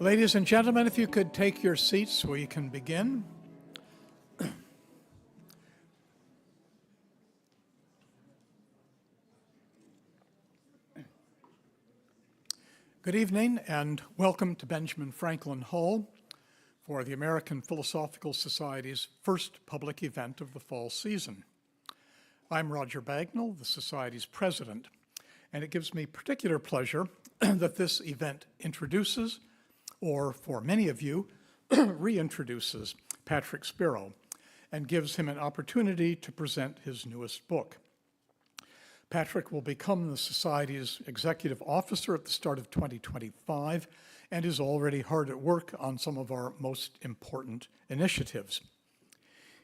Ladies and gentlemen, if you could take your seats, we can begin. Good evening and welcome to Benjamin Franklin Hall for the American Philosophical Society's first public event of the fall season. I'm Roger Bagnall, the Society's president, and it gives me particular pleasure that this event introduces, or for many of you, reintroduces Patrick Spero and gives him an opportunity to present his newest book. Patrick will become the Society's executive officer at the start of 2025 and is already hard at work on some of our most important initiatives.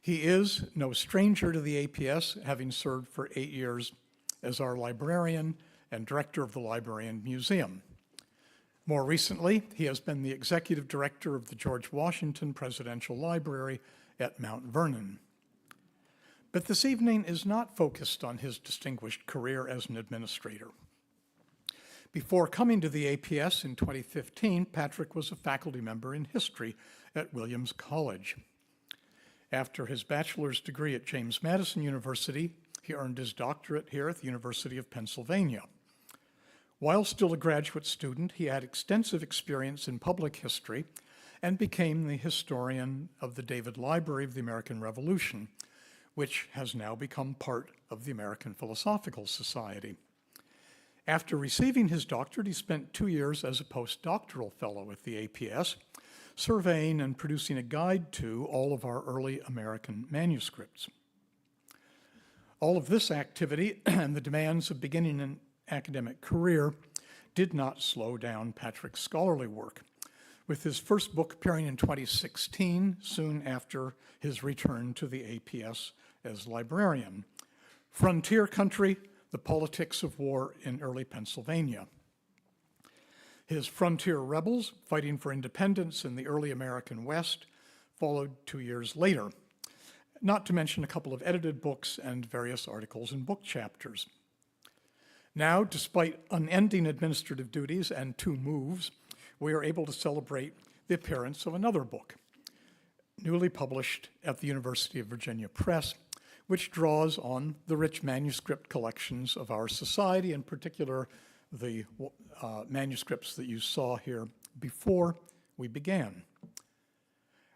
He is no stranger to the APS, having served for 8 years as our librarian and director of the Library and Museum. More recently, he has been the executive director of the George Washington Presidential Library at Mount Vernon. But this evening is not focused on his distinguished career as an administrator. Before coming to the APS in 2015, Patrick was a faculty member in history at Williams College. After his bachelor's degree at James Madison University, he earned his doctorate here at the University of Pennsylvania. While still a graduate student, he had extensive experience in public history and became the historian of the David Library of the American Revolution, which has now become part of the American Philosophical Society. After receiving his doctorate, he spent 2 years as a postdoctoral fellow at the APS, surveying and producing a guide to all of our early American manuscripts. All of this activity and the demands of beginning an academic career did not slow down Patrick's scholarly work, with his first book appearing in 2016, soon after his return to the APS as librarian, Frontier Country, The Politics of War in Early Pennsylvania. His Frontier Rebels, Fighting for Independence in the Early American West, followed 2 years later, not to mention a couple of edited books and various articles and book chapters. Now, despite unending administrative duties and 2 moves, we are able to celebrate the appearance of another book, newly published at the University of Virginia Press, which draws on the rich manuscript collections of our society, in particular the manuscripts that you saw here before we began.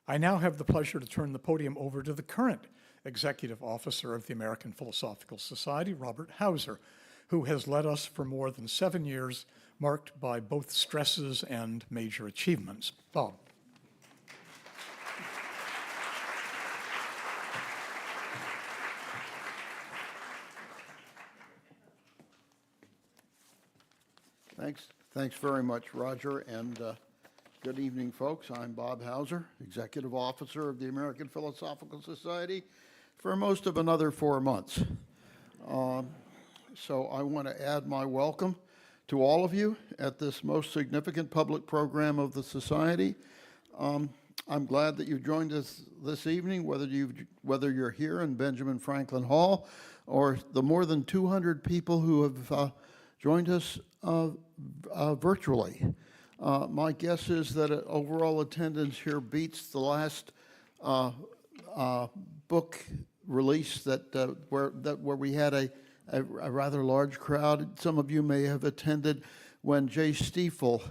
I now have the pleasure to turn the podium over to the current executive officer of the American Philosophical Society, Robert Hauser, who has led us for more than 7 years, marked by both stresses and major achievements. Bob. Thanks very much, Roger, and good evening, folks. I'm Bob Hauser, Executive Officer of the American Philosophical Society for most of another 4 months. So I want to add my welcome to all of you at this most significant public program of the Society. I'm glad that you've joined us this evening, whether you're here in Benjamin Franklin Hall or the more than 200 people who have joined us virtually. My guess is that overall attendance here beats the last book release where we had a rather large crowd. Some of you may have attended when Jay Stiefel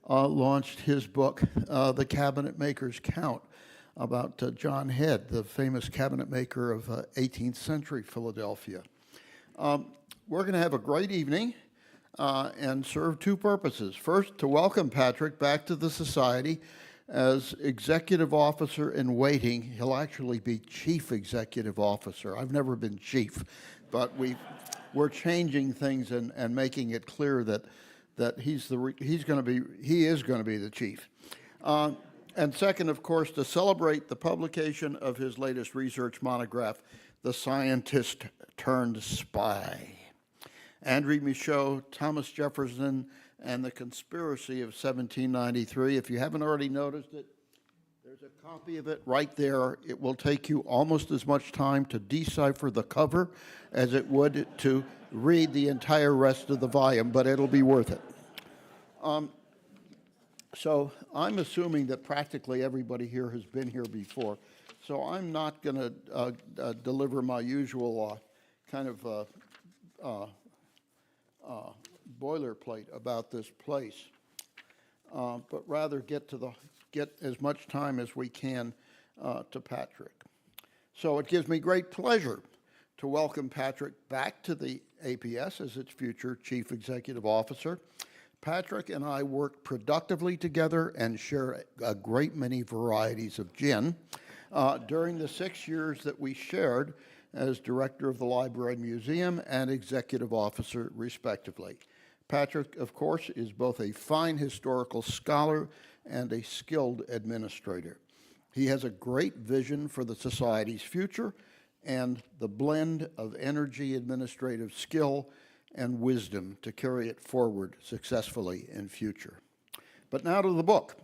launched his book, The Cabinet Maker's Count, about John Head, the famous cabinet maker of 18th century Philadelphia. We're going to have a great evening and serve 2 purposes. First, to welcome Patrick back to the Society as executive officer in waiting. He'll actually be chief executive officer. I've never been chief, but we're changing things and making it clear that he is going to be the chief. And second, of course, to celebrate the publication of his latest research monograph, The Scientist Turned Spy. André Michaux, Thomas Jefferson, and the Conspiracy of 1793. If you haven't already noticed it, there's a copy of it right there. It will take you almost as much time to decipher the cover as it would to read the entire rest of the volume, but it'll be worth it. So I'm assuming that practically everybody here has been here before. So I'm not going to deliver my usual kind of boilerplate about this place, but rather get as much time as we can to Patrick. So it gives me great pleasure to welcome Patrick back to the APS as its future Chief Executive Officer. Patrick and I work productively together and share a great many varieties of gin during the 6 years that we shared as Director of the Library and Museum and Executive Officer, respectively. Patrick, of course, is both a fine historical scholar and a skilled administrator. He has a great vision for the Society's future and the blend of energy, administrative skill, and wisdom to carry it forward successfully in future. But now to the book,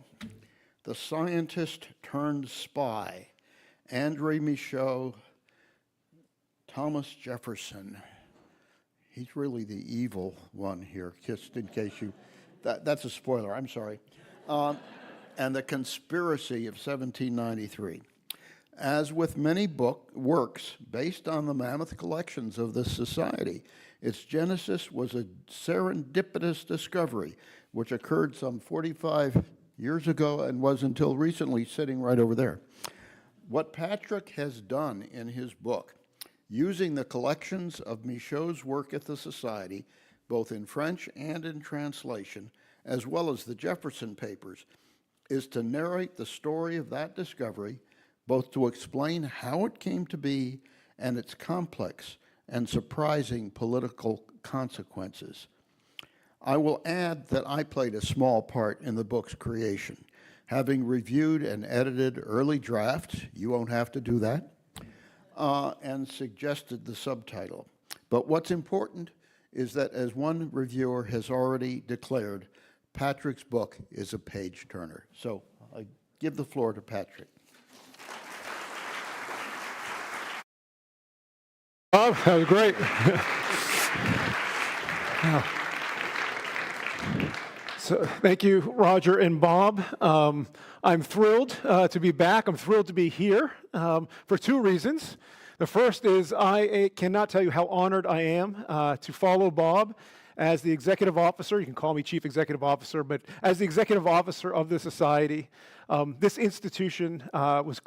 The Scientist Turned Spy, André Michaux, Thomas Jefferson. He's really the evil one here, just in case you, that's a spoiler, I'm sorry. And the Conspiracy of 1793. As with many works based on the mammoth collections of this society, its genesis was a serendipitous discovery, which occurred some 45 years ago and was until recently sitting right over there. What Patrick has done in his book, using the collections of Michaux's work at the Society, both in French and in translation, as well as the Jefferson papers, is to narrate the story of that discovery, both to explain how it came to be and its complex and surprising political consequences. I will add that I played a small part in the book's creation, having reviewed and edited early drafts, you won't have to do that, and suggested the subtitle. But what's important is that, as one reviewer has already declared, Patrick's book is a page-turner. So I give the floor to Patrick. Bob, that was great. So, thank you, Roger and Bob. I'm thrilled to be back. I'm thrilled to be here for two reasons. The first is I cannot tell you how honored I am to follow Bob as the executive officer. You can call me Chief Executive Officer, but as the executive officer of the Society. This institution was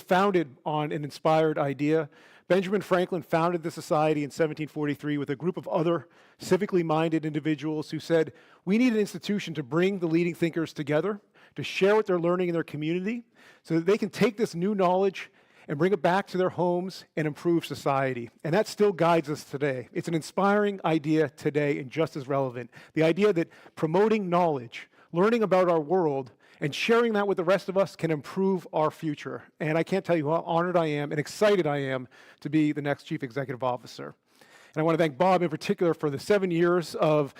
founded on an inspired idea. Benjamin Franklin founded the Society in 1743 with a group of other civically minded individuals who said, we need an institution to bring the leading thinkers together, to share what they're learning in their community, so that they can take this new knowledge and bring it back to their homes and improve society. And that still guides us today. It's an inspiring idea today and just as relevant. The idea that promoting knowledge, learning about our world, and sharing that with the rest of us can improve our future. And I can't tell you how honored I am and excited I am to be the next Chief Executive Officer. And I want to thank Bob in particular for the 7 years of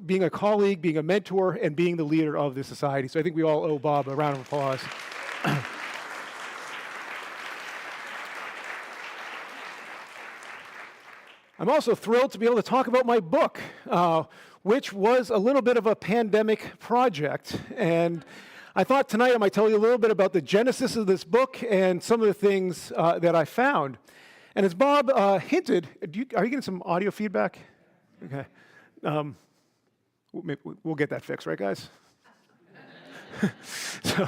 being a colleague, being a mentor, and being the leader of the Society. So I think we all owe Bob a round of applause. I'm also thrilled to be able to talk about my book, which was a little bit of a pandemic project. And I thought tonight I might tell you a little bit about the genesis of this book and some of the things that I found. And as Bob hinted, are you getting some audio feedback? Okay. We'll get that fixed, right, guys? So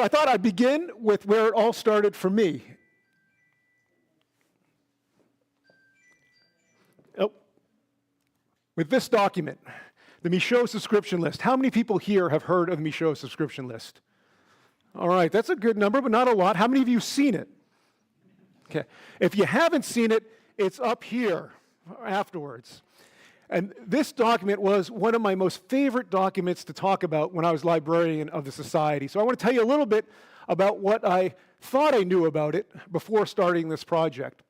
I thought I'd begin with where it all started for me. With this document, the Michaux subscription list. How many people here have heard of the Michaux subscription list? All right, that's a good number, but not a lot. How many of you have seen it? Okay. If you haven't seen it, it's up here afterwards. And this document was one of my most favorite documents to talk about when I was librarian of the Society. So I want to tell you a little bit about what I thought I knew about it before starting this project.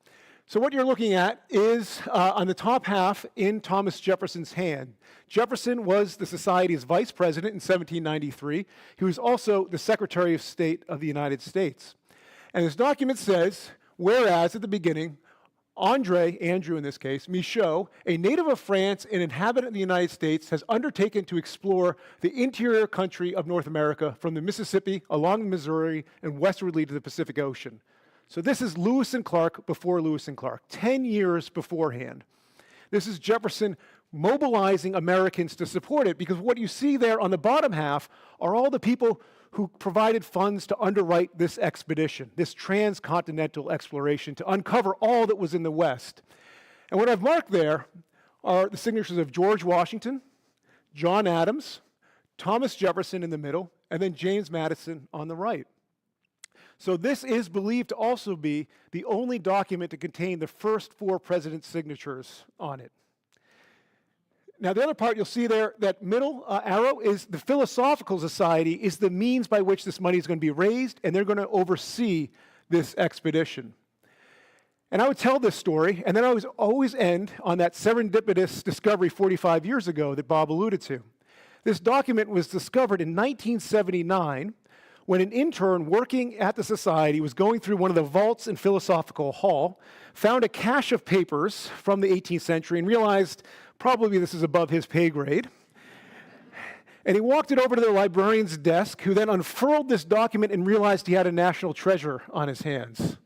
So what you're looking at is, on the top half, in Thomas Jefferson's hand. Jefferson was the Society's vice president in 1793. He was also the Secretary of State of the United States. And this document says, whereas at the beginning, Andrew in this case, Michaux, a native of France and inhabitant of the United States, has undertaken to explore the interior country of North America from the Mississippi along the Missouri and westwardly to the Pacific Ocean. So this is Lewis and Clark before Lewis and Clark, 10 years beforehand. This is Jefferson mobilizing Americans to support it, because what you see there on the bottom half are all the people who provided funds to underwrite this expedition, this transcontinental exploration to uncover all that was in the West. And what I've marked there are the signatures of George Washington, John Adams, Thomas Jefferson in the middle, and then James Madison on the right. So this is believed to also be the only document to contain the first 4 presidents' signatures on it. Now, the other part you'll see there, that middle arrow is the Philosophical Society is the means by which this money is going to be raised, and they're going to oversee this expedition. And I would tell this story, and then I would always end on that serendipitous discovery 45 years ago that Bob alluded to. This document was discovered in 1979 when an intern working at the Society was going through one of the vaults in Philosophical Hall, found a cache of papers from the 18th century, and realized probably this is above his pay grade. And he walked it over to the librarian's desk, who then unfurled this document and realized he had a national treasure on his hands. It's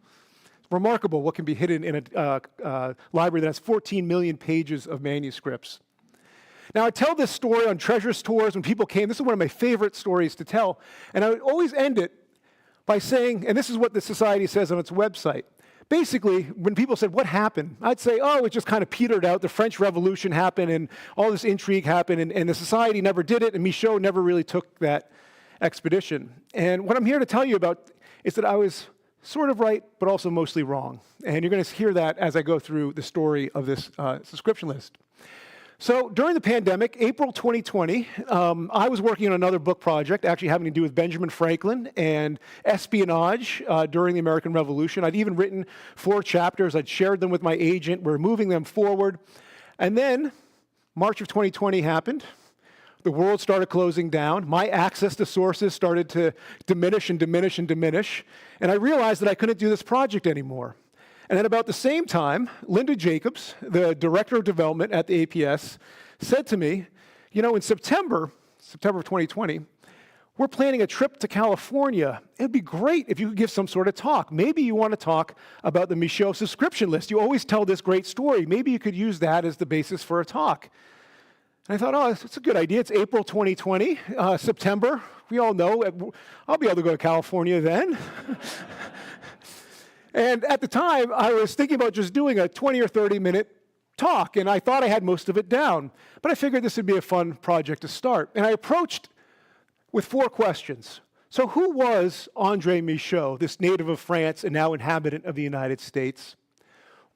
remarkable what can be hidden in a library that has 14 million pages of manuscripts. Now, I tell this story on treasures tours when people came. This is one of my favorite stories to tell. And I would always end it by saying, and this is what the Society says on its website, basically, when people said, what happened? I'd say, oh, it just kind of petered out. The French Revolution happened, and all this intrigue happened, and the Society never did it, and Michaux never really took that expedition. And what I'm here to tell you about is that I was sort of right, but also mostly wrong. And you're going to hear that as I go through the story of this subscription list. So during the pandemic, April 2020, I was working on another book project, actually having to do with Benjamin Franklin and espionage during the American Revolution. I'd even written 4 chapters. I'd shared them with my agent. We're moving them forward. And then March of 2020 happened. The world started closing down. My access to sources started to diminish and diminish and diminish. And I realized that I couldn't do this project anymore. And at about the same time, Linda Jacobs, the director of development at the APS, said to me, you know, in September of 2020, we're planning a trip to California. It'd be great if you could give some sort of talk. Maybe you want to talk about the Michaux subscription list. You always tell this great story. Maybe you could use that as the basis for a talk. And I thought, oh, it's a good idea. It's April 2020, September. We all know I'll be able to go to California then. And at the time, I was thinking about just doing a 20 or 30-minute talk, and I thought I had most of it down. But I figured this would be a fun project to start. And I approached with 4 questions. So who was André Michaux, this native of France and now inhabitant of the United States?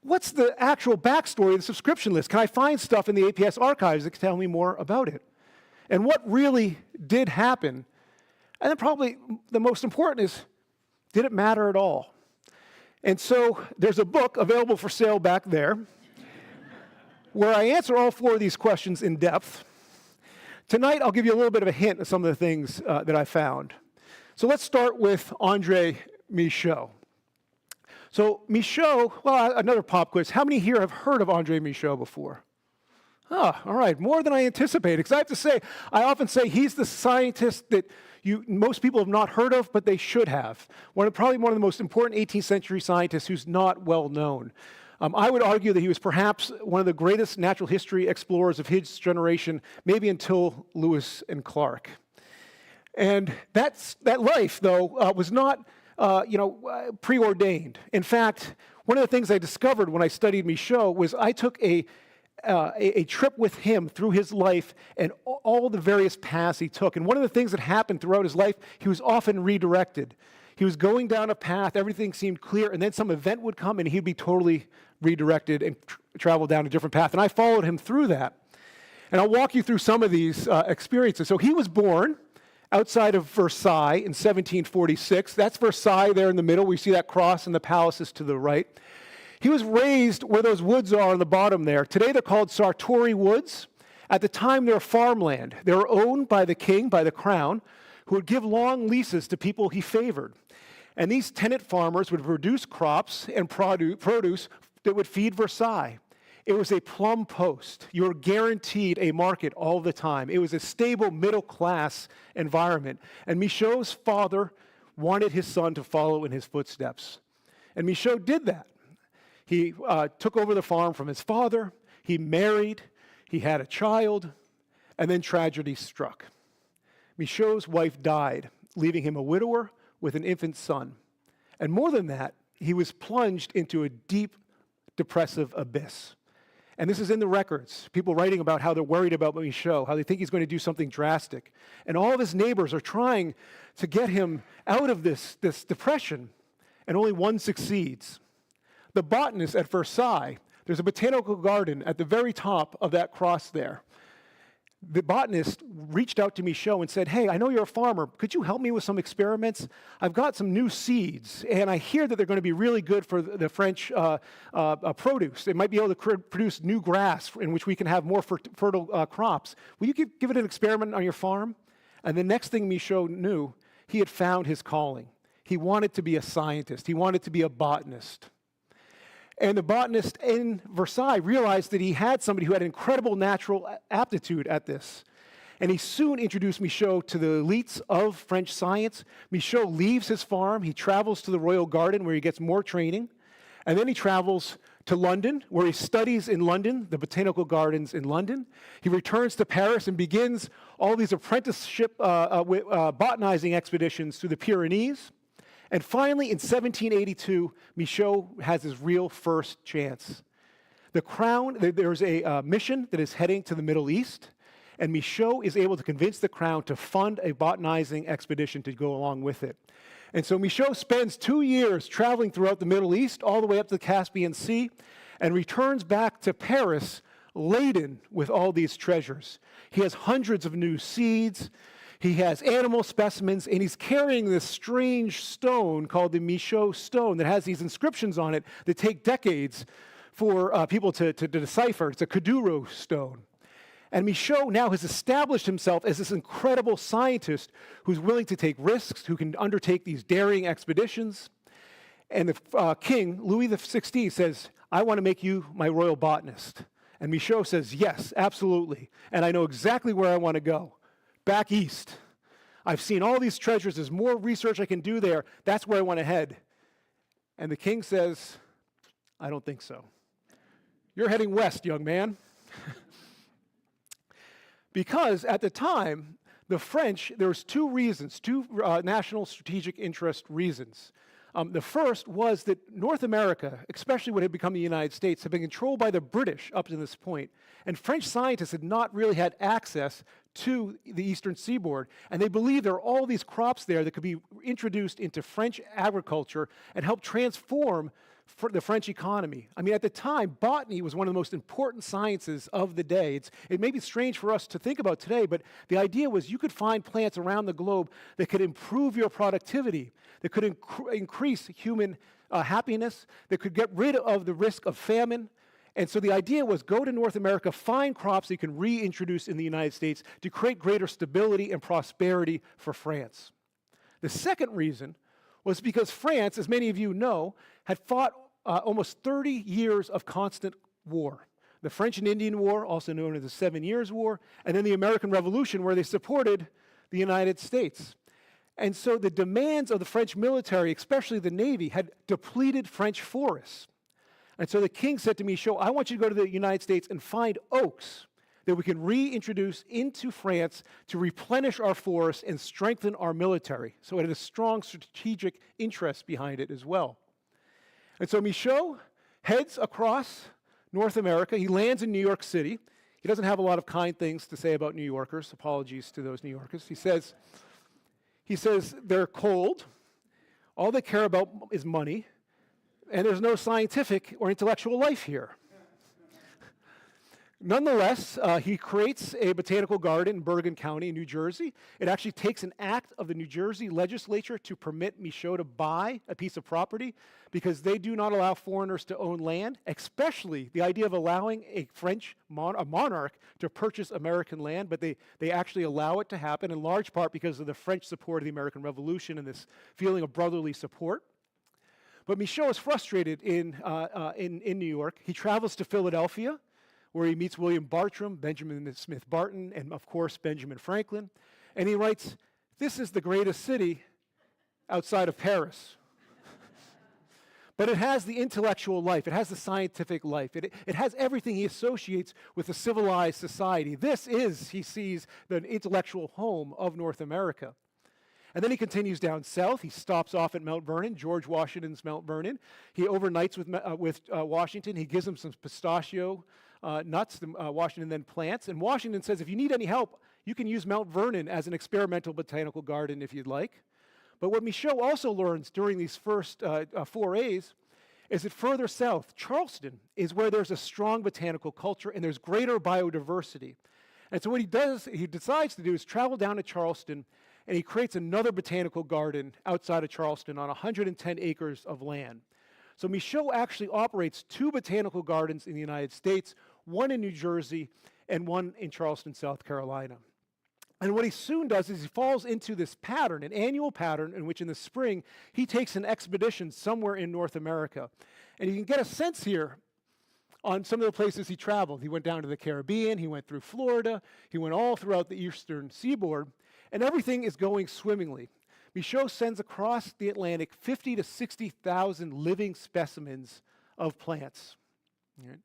What's the actual backstory of the subscription list? Can I find stuff in the APS archives that can tell me more about it? And what really did happen? And then probably the most important is, did it matter at all? And so there's a book available for sale back there where I answer all 4 of these questions in depth. Tonight, I'll give you a little bit of a hint of some of the things that I found. So let's start with André Michaux. So Michaux, well, another pop quiz. How many here have heard of André Michaux before? Oh, all right, more than I anticipated. Because I have to say, I often say he's the scientist that most people have not heard of, but they should have. Probably one of the most important 18th century scientists who's not well known. I would argue that he was perhaps one of the greatest natural history explorers of his generation, maybe until Lewis and Clark. And that life, though, was not preordained. In fact, one of the things I discovered when I studied Michaux was I took a trip with him through his life and all the various paths he took. And one of the things that happened throughout his life, he was often redirected. He was going down a path, everything seemed clear, and then some event would come and he'd be totally redirected and travel down a different path. And I followed him through that. And I'll walk you through some of these experiences. So he was born outside of Versailles in 1746. That's Versailles there in the middle. We see that cross and the palaces to the right. He was raised where those woods are on the bottom there. Today they're called Sartori Woods. At the time, they're farmland. They were owned by the king, by the crown, who would give long leases to people he favored. And these tenant farmers would produce crops and produce that would feed Versailles. It was a plum post. You were guaranteed a market all the time. It was a stable middle-class environment. And Michaud's father wanted his son to follow in his footsteps. And Michaud did that. He took over the farm from his father. He married. He had a child. And then tragedy struck. Michaud's wife died, leaving him a widower with an infant son. And more than that, he was plunged into a deep, depressive abyss. And this is in the records, people writing about how they're worried about Michaud, how they think he's going to do something drastic. And all of his neighbors are trying to get him out of this depression, and only one succeeds. The botanist at Versailles, there's a botanical garden at the very top of that cross there. The botanist reached out to Michaud and said, hey, I know you're a farmer. Could you help me with some experiments? I've got some new seeds, and I hear that they're going to be really good for the French produce. They might be able to produce new grass in which we can have more fertile crops. Will you give it an experiment on your farm? And the next thing Michaud knew, he had found his calling. He wanted to be a scientist. He wanted to be a botanist. And the botanist in Versailles realized that he had somebody who had incredible natural aptitude at this. And he soon introduced Michaud to the elites of French science. Michaud leaves his farm. He travels to the Royal Garden where he gets more training. And then he travels to London, where he studies in London, the botanical gardens in London. He returns to Paris and begins all these apprenticeship botanizing expeditions through the Pyrenees. And finally, in 1782, Michaud has his real first chance. There's a mission that is heading to the Middle East, and Michaud is able to convince the crown to fund a botanizing expedition to go along with it. And so Michaud spends 2 years traveling throughout the Middle East, all the way up to the Caspian Sea, and returns back to Paris laden with all these treasures. He has hundreds of new seeds. He has animal specimens, and he's carrying this strange stone called the Michaud stone that has these inscriptions on it that take decades for people to decipher. It's a Kuduro stone. And Michaud now has established himself as this incredible scientist who's willing to take risks, who can undertake these daring expeditions. And the king, Louis XVI, says, I want to make you my royal botanist. And Michaud says, yes, absolutely. And I know exactly where I want to go. Back east. I've seen all these treasures. There's more research I can do there. That's where I want to head. And the king says, I don't think so. You're heading west, young man. Because at the time, the French, there was two reasons, two national strategic interest reasons. The first was that North America, especially what had become the United States, had been controlled by the British up to this point. And French scientists had not really had access to the eastern seaboard. And they believed there were all these crops there that could be introduced into French agriculture and help transform the French economy. I mean, at the time, botany was one of the most important sciences of the day. It may be strange for us to think about today, but the idea was you could find plants around the globe that could improve your productivity, that could increase human happiness, that could get rid of the risk of famine. And so the idea was go to North America, find crops that you can reintroduce in the United States to create greater stability and prosperity for France. The second reason was because France, as many of you know, had fought almost 30 years of constant war. The French and Indian War, also known as the 7 Years' War, and then the American Revolution, where they supported the United States. And so the demands of the French military, especially the Navy, had depleted French forests. And so the king said to Michaud, I want you to go to the United States and find oaks that we can reintroduce into France to replenish our forests and strengthen our military. So it had a strong strategic interest behind it as well. And so Michaud heads across North America. He lands in New York City. He doesn't have a lot of kind things to say about New Yorkers. Apologies to those New Yorkers. He says they're cold. All they care about is money. And there's no scientific or intellectual life here. Nonetheless, he creates a botanical garden in Bergen County, New Jersey. It actually takes an act of the New Jersey legislature to permit Michaud to buy a piece of property because they do not allow foreigners to own land, especially the idea of allowing a French monarch to purchase American land, but they actually allow it to happen in large part because of the French support of the American Revolution and this feeling of brotherly support. But Michaux is frustrated in New York. He travels to Philadelphia, where he meets William Bartram, Benjamin Smith Barton, and of course, Benjamin Franklin. And he writes, "This is the greatest city outside of Paris." But it has the intellectual life. It has the scientific life. It has everything he associates with a civilized society. This is, he sees, the intellectual home of North America. And then he continues down south. He stops off at Mount Vernon, George Washington's Mount Vernon. He overnights with Washington. He gives him some pistachio nuts that Washington then plants. And Washington says, if you need any help, you can use Mount Vernon as an experimental botanical garden if you'd like. But what Michaux also learns during these first forays is that further south, Charleston is where there's a strong botanical culture and there's greater biodiversity. And so what he decides to do is travel down to Charleston, and he creates another botanical garden outside of Charleston on 110 acres of land. So Michaux actually operates 2 botanical gardens in the United States, one in New Jersey and one in Charleston, South Carolina. And what he soon does is he falls into this pattern, an annual pattern in which in the spring he takes an expedition somewhere in North America. And you can get a sense here on some of the places he traveled. He went down to the Caribbean, he went through Florida, he went all throughout the eastern seaboard, and everything is going swimmingly. Michaux sends across the Atlantic 50 to 60,000 living specimens of plants. Right?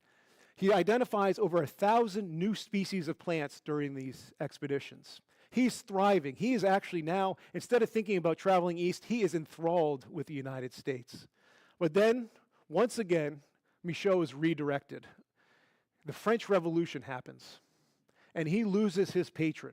He identifies over 1,000 new species of plants during these expeditions. He's thriving. He is actually now, instead of thinking about traveling east, he is enthralled with the United States. But then, once again, Michaux is redirected. The French Revolution happens, and he loses his patron.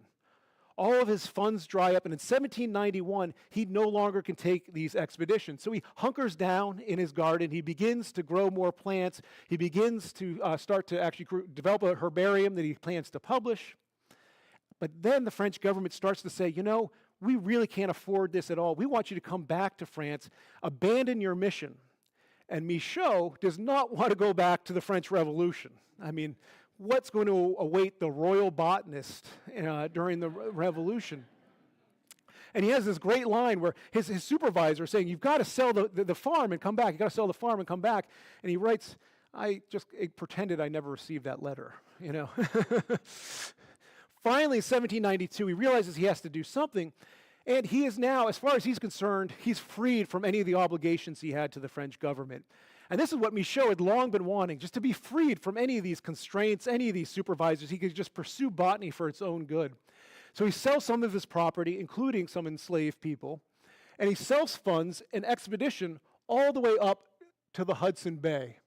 All of his funds dry up, and in 1791, he no longer can take these expeditions. So he hunkers down in his garden. He begins to grow more plants. He begins to start to actually develop a herbarium that he plans to publish. But then the French government starts to say, you know, we really can't afford this at all. We want you to come back to France, abandon your mission. And Michaux does not want to go back to the French Revolution. I mean, what's going to await the royal botanist during the revolution? And he has this great line where his supervisor is saying, you've got to sell the farm and come back. You've got to sell the farm and come back. And he writes, I pretended I never received that letter, you know. Finally, in 1792, he realizes he has to do something. And he is now, as far as he's concerned, he's freed from any of the obligations he had to the French government. And this is what Michaux had long been wanting, just to be freed from any of these constraints, any of these supervisors. He could just pursue botany for its own good. So he sells some of his property, including some enslaved people, and he self-funds an expedition all the way up to the Hudson Bay.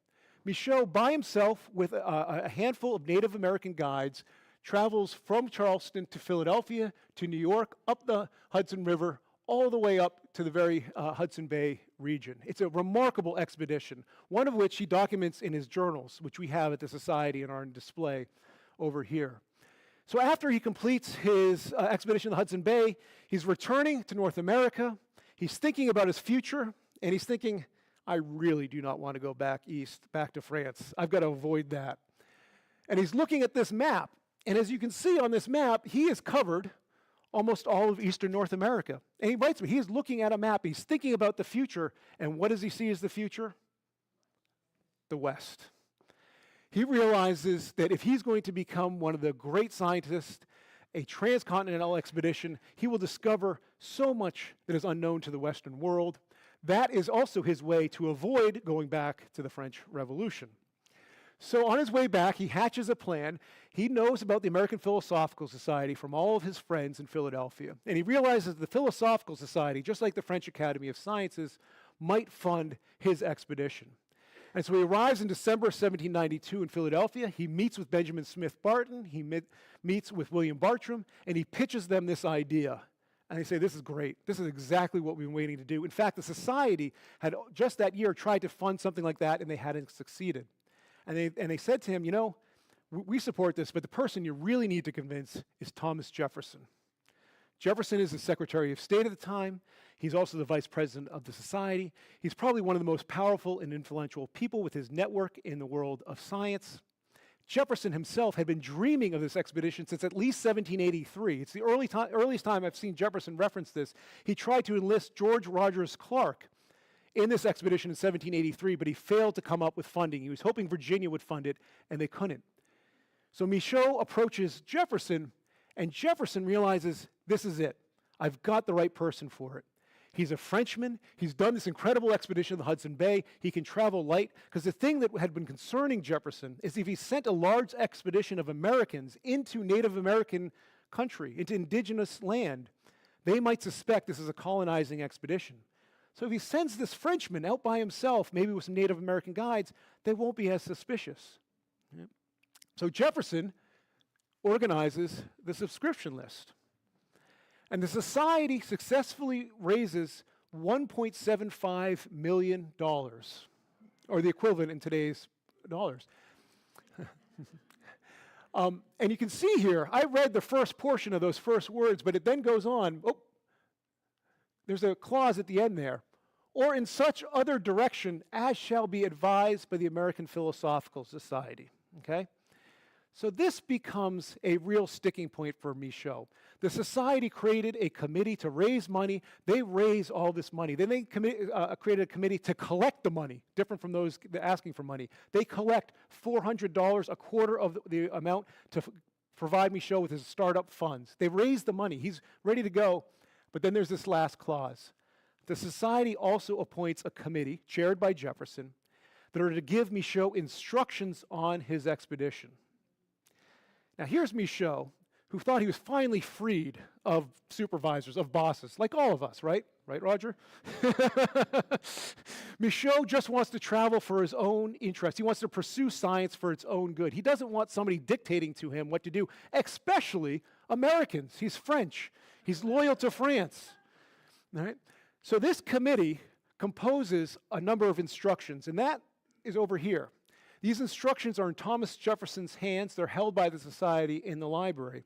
Michaux, by himself, with a handful of Native American guides, travels from Charleston to Philadelphia, to New York, up the Hudson River, all the way up to the very Hudson Bay region. It's a remarkable expedition, one of which he documents in his journals, which we have at the Society and are on display over here. So after he completes his expedition to the Hudson Bay, he's returning to North America. He's thinking about his future, and he's thinking, I really do not want to go back east, back to France. I've got to avoid that. And he's looking at this map, and as you can see on this map, he has covered almost all of eastern North America. And he writes me, he is looking at a map, he's thinking about the future, and what does he see as the future? The West. He realizes that if he's going to become one of the great scientists, a transcontinental expedition, he will discover so much that is unknown to the Western world. That is also his way to avoid going back to the French Revolution. So on his way back, he hatches a plan. He knows about the American Philosophical Society from all of his friends in Philadelphia. And he realizes the Philosophical Society, just like the French Academy of Sciences, might fund his expedition. And so he arrives in December 1792 in Philadelphia. He meets with Benjamin Smith Barton. He meets with William Bartram, and he pitches them this idea. And they say, this is great. This is exactly what we've been waiting to do. In fact, the Society had just that year tried to fund something like that, and they hadn't succeeded. And they said to him, you know, we support this, but the person you really need to convince is Thomas Jefferson. Jefferson is the Secretary of State at the time. He's also the Vice President of the Society. He's probably one of the most powerful and influential people with his network in the world of science. Jefferson himself had been dreaming of this expedition since at least 1783. It's the earliest time I've seen Jefferson reference this. He tried to enlist George Rogers Clark in this expedition in 1783, but he failed to come up with funding. He was hoping Virginia would fund it, and they couldn't. So Michaux approaches Jefferson, and Jefferson realizes, this is it. I've got the right person for it. He's a Frenchman. He's done this incredible expedition of the Hudson Bay. He can travel light, because the thing that had been concerning Jefferson is if he sent a large expedition of Americans into Native American country, into indigenous land, they might suspect this is a colonizing expedition. So if he sends this Frenchman out by himself, maybe with some Native American guides, they won't be as suspicious. Yeah. So Jefferson organizes the subscription list. And the society successfully raises $1.75 million, or the equivalent in today's dollars. And you can see here, I read the first portion of those first words, but it then goes on. Oh, there's a clause at the end there. Or in such other direction as shall be advised by the American Philosophical Society. Okay? So this becomes a real sticking point for Michaux. The society created a committee to raise money. They raise all this money. Then they created a committee to collect the money, different from those asking for money. They collect $400, a quarter of the amount, to provide Michaux with his startup funds. They raise the money. He's ready to go. But then there's this last clause. The society also appoints a committee, chaired by Jefferson, that are to give Michaux instructions on his expedition. Now here's Michaux, who thought he was finally freed of supervisors, of bosses, like all of us, right? Right, Roger? Michaux just wants to travel for his own interest. He wants to pursue science for its own good. He doesn't want somebody dictating to him what to do, especially Americans. He's French. He's loyal to France. All right? So this committee composes a number of instructions, and that is over here. These instructions are in Thomas Jefferson's hands. They're held by the society in the library.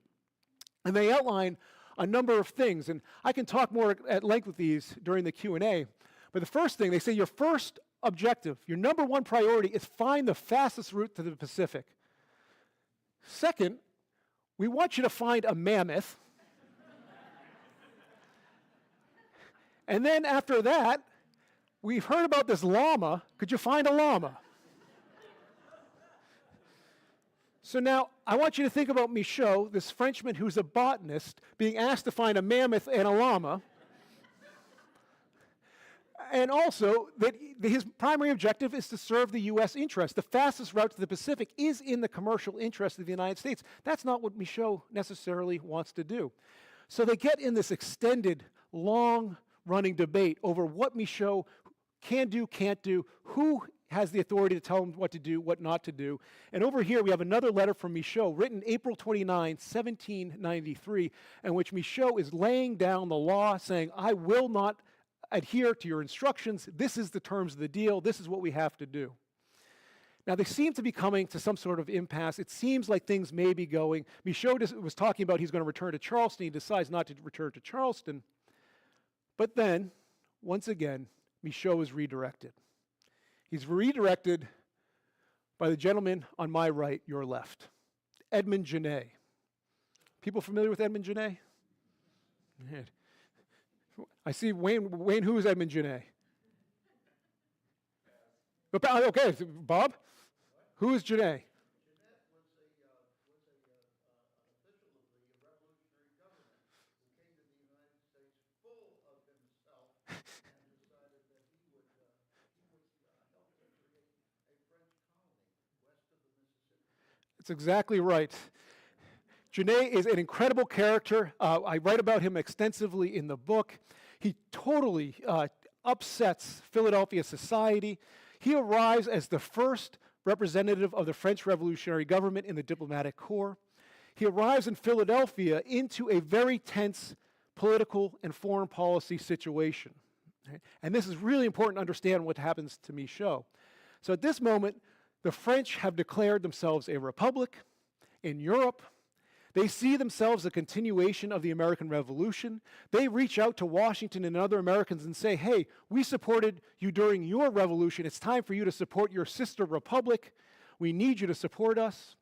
And they outline a number of things, and I can talk more at length with these during the Q&A. But the first thing, they say your first objective, your number one priority is find the fastest route to the Pacific. Second, we want you to find a mammoth. And then after that, we've heard about this llama. Could you find a llama? So now, I want you to think about Michaux, this Frenchman who's a botanist, being asked to find a mammoth and a llama. And also, that his primary objective is to serve the U.S. interest. The fastest route to the Pacific is in the commercial interest of the United States. That's not what Michaux necessarily wants to do. So they get in this extended, long-running debate over what Michaux can do, can't do, who has the authority to tell him what to do, what not to do. And over here we have another letter from Michaux, written April 29, 1793, in which Michaux is laying down the law, saying, I will not adhere to your instructions. This is the terms of the deal. This is what we have to do. Now, they seem to be coming to some sort of impasse. It seems like things may be going. Michaux was talking about he's going to return to Charleston. He decides not to return to Charleston. But then, once again, Michaux is redirected. He's redirected by the gentleman on my right, your left, Edmond Genêt. People familiar with Edmond Genêt? I see Wayne. Wayne, who is Edmond Genêt? Okay, Bob? Who is Genêt? That's exactly right. Genêt is an incredible character. I write about him extensively in the book. He totally upsets Philadelphia society. He arrives as the first representative of the French Revolutionary government in the diplomatic corps. He arrives in Philadelphia into a very tense political and foreign policy situation. Right? And this is really important to understand what happens to Michaux. So at this moment, the French have declared themselves a republic in Europe. They see themselves a continuation of the American Revolution. They reach out to Washington and other Americans and say, hey, we supported you during your revolution. It's time for you to support your sister republic. We need you to support us.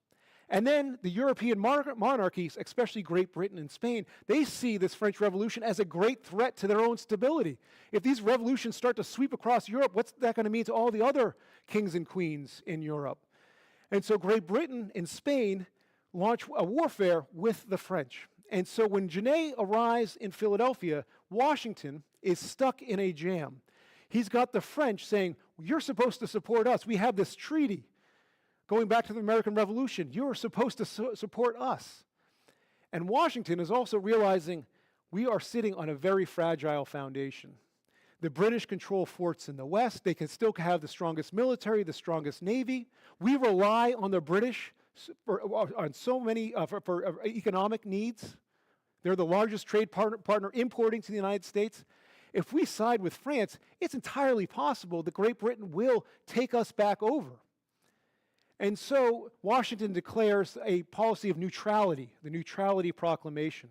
And then the European monarchies, especially Great Britain and Spain, they see this French Revolution as a great threat to their own stability. If these revolutions start to sweep across Europe, what's that going to mean to all the other kings and queens in Europe? And so Great Britain and Spain launch a warfare with the French. And so when Genêt arrives in Philadelphia, Washington is stuck in a jam. He's got the French saying, you're supposed to support us. We have this treaty. Going back to the American Revolution, you're supposed to support us. And Washington is also realizing we are sitting on a very fragile foundation. The British control forts in the West. They can still have the strongest military, the strongest navy. We rely on the British on so many for economic needs. They're the largest trade partner importing to the United States. If we side with France, it's entirely possible that Great Britain will take us back over. And so Washington declares a policy of neutrality, the Neutrality Proclamation.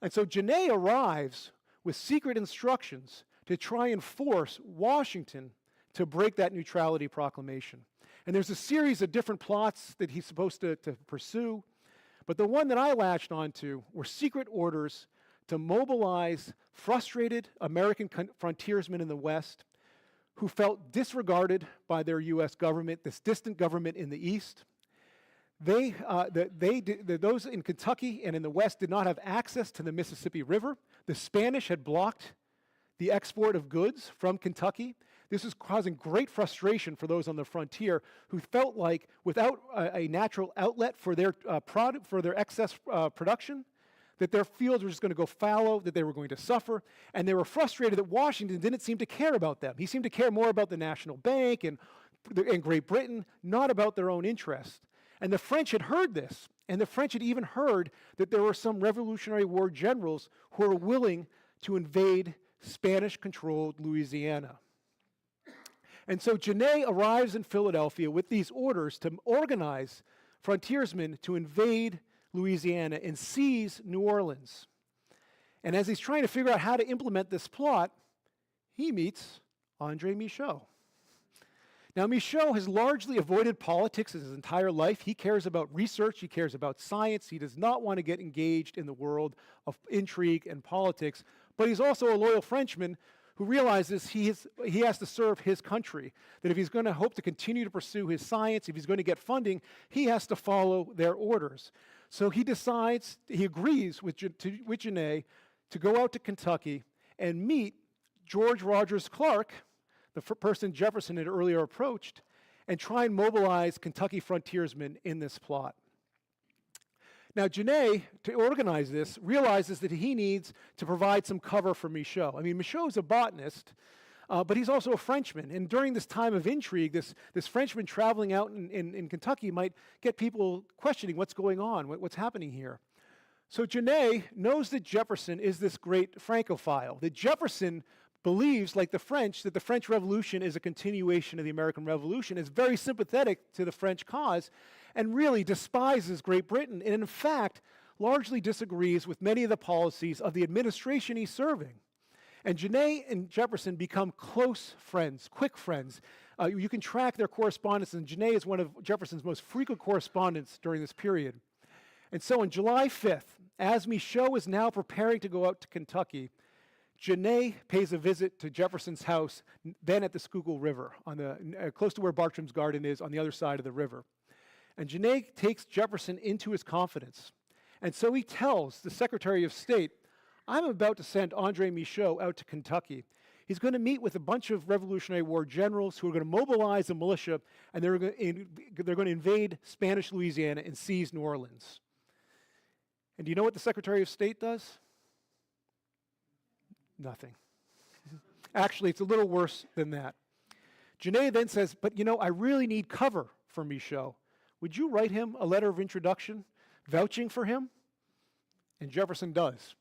And so Genêt arrives with secret instructions to try and force Washington to break that Neutrality Proclamation. And there's a series of different plots that he's supposed to pursue, but the one that I latched onto were secret orders to mobilize frustrated American frontiersmen in the West who felt disregarded by their U.S. government, this distant government in the East. Those in Kentucky and in the West did not have access to the Mississippi River. The Spanish had blocked the export of goods from Kentucky. This was causing great frustration for those on the frontier who felt like without a natural outlet for their excess production, that their fields were just going to go fallow, that they were going to suffer, and they were frustrated that Washington didn't seem to care about them. He seemed to care more about the National Bank and Great Britain, not about their own interest. And the French had heard this, and the French had even heard that there were some Revolutionary War generals who were willing to invade Spanish-controlled Louisiana. And so Genêt arrives in Philadelphia with these orders to organize frontiersmen to invade Louisiana and seize New Orleans. And as he's trying to figure out how to implement this plot, he meets André Michaux. Now, Michaux has largely avoided politics his entire life. He cares about research, he cares about science, he does not want to get engaged in the world of intrigue and politics, but he's also a loyal Frenchman who realizes he has to serve his country, that if he's going to hope to continue to pursue his science, if he's going to get funding, he has to follow their orders. So he agrees with Genêt to go out to Kentucky and meet George Rogers Clark, the person Jefferson had earlier approached, and try and mobilize Kentucky frontiersmen in this plot. Now, Genêt, to organize this, realizes that he needs to provide some cover for Michaux. I mean, Michaux is a botanist, but he's also a Frenchman. And during this time of intrigue, this Frenchman traveling out in Kentucky might get people questioning what's going on, what's happening here. So Genêt knows that Jefferson is this great Francophile, that Jefferson believes, like the French, that the French Revolution is a continuation of the American Revolution, is very sympathetic to the French cause, and really despises Great Britain, and in fact, largely disagrees with many of the policies of the administration he's serving. And Genêt and Jefferson become close friends, quick friends. You can track their correspondence, and Genêt is one of Jefferson's most frequent correspondents during this period. And so on July 5th, as Michaux is now preparing to go out to Kentucky, Genêt pays a visit to Jefferson's house, then at the Schuylkill River, close to where Bartram's Garden is, on the other side of the river. And Genêt takes Jefferson into his confidence. And so he tells the Secretary of State, I'm about to send André Michaux out to Kentucky. He's going to meet with a bunch of Revolutionary War generals who are going to mobilize the militia, and they're going to invade Spanish Louisiana and seize New Orleans. And do you know what the Secretary of State does? Nothing. Actually, it's a little worse than that. Genêt then says, but you know, I really need cover for Michaux. Would you write him a letter of introduction, vouching for him? And Jefferson does.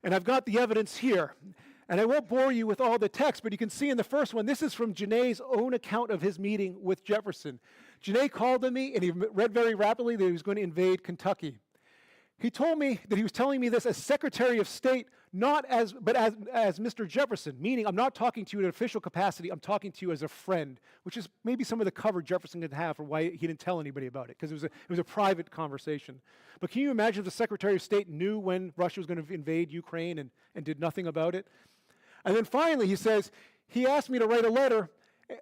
And I've got the evidence here. And I won't bore you with all the text, but you can see in the first one, this is from Genêt's own account of his meeting with Jefferson. Genêt called to me, and he read very rapidly that he was going to invade Kentucky. He told me that he was telling me this as Secretary of State, but as Mr. Jefferson, meaning I'm not talking to you in an official capacity, I'm talking to you as a friend, which is maybe some of the cover Jefferson could have for why he didn't tell anybody about it, because it was a private conversation. But can you imagine if the Secretary of State knew when Russia was going to invade Ukraine and did nothing about it? And then finally, he says, he asked me to write a letter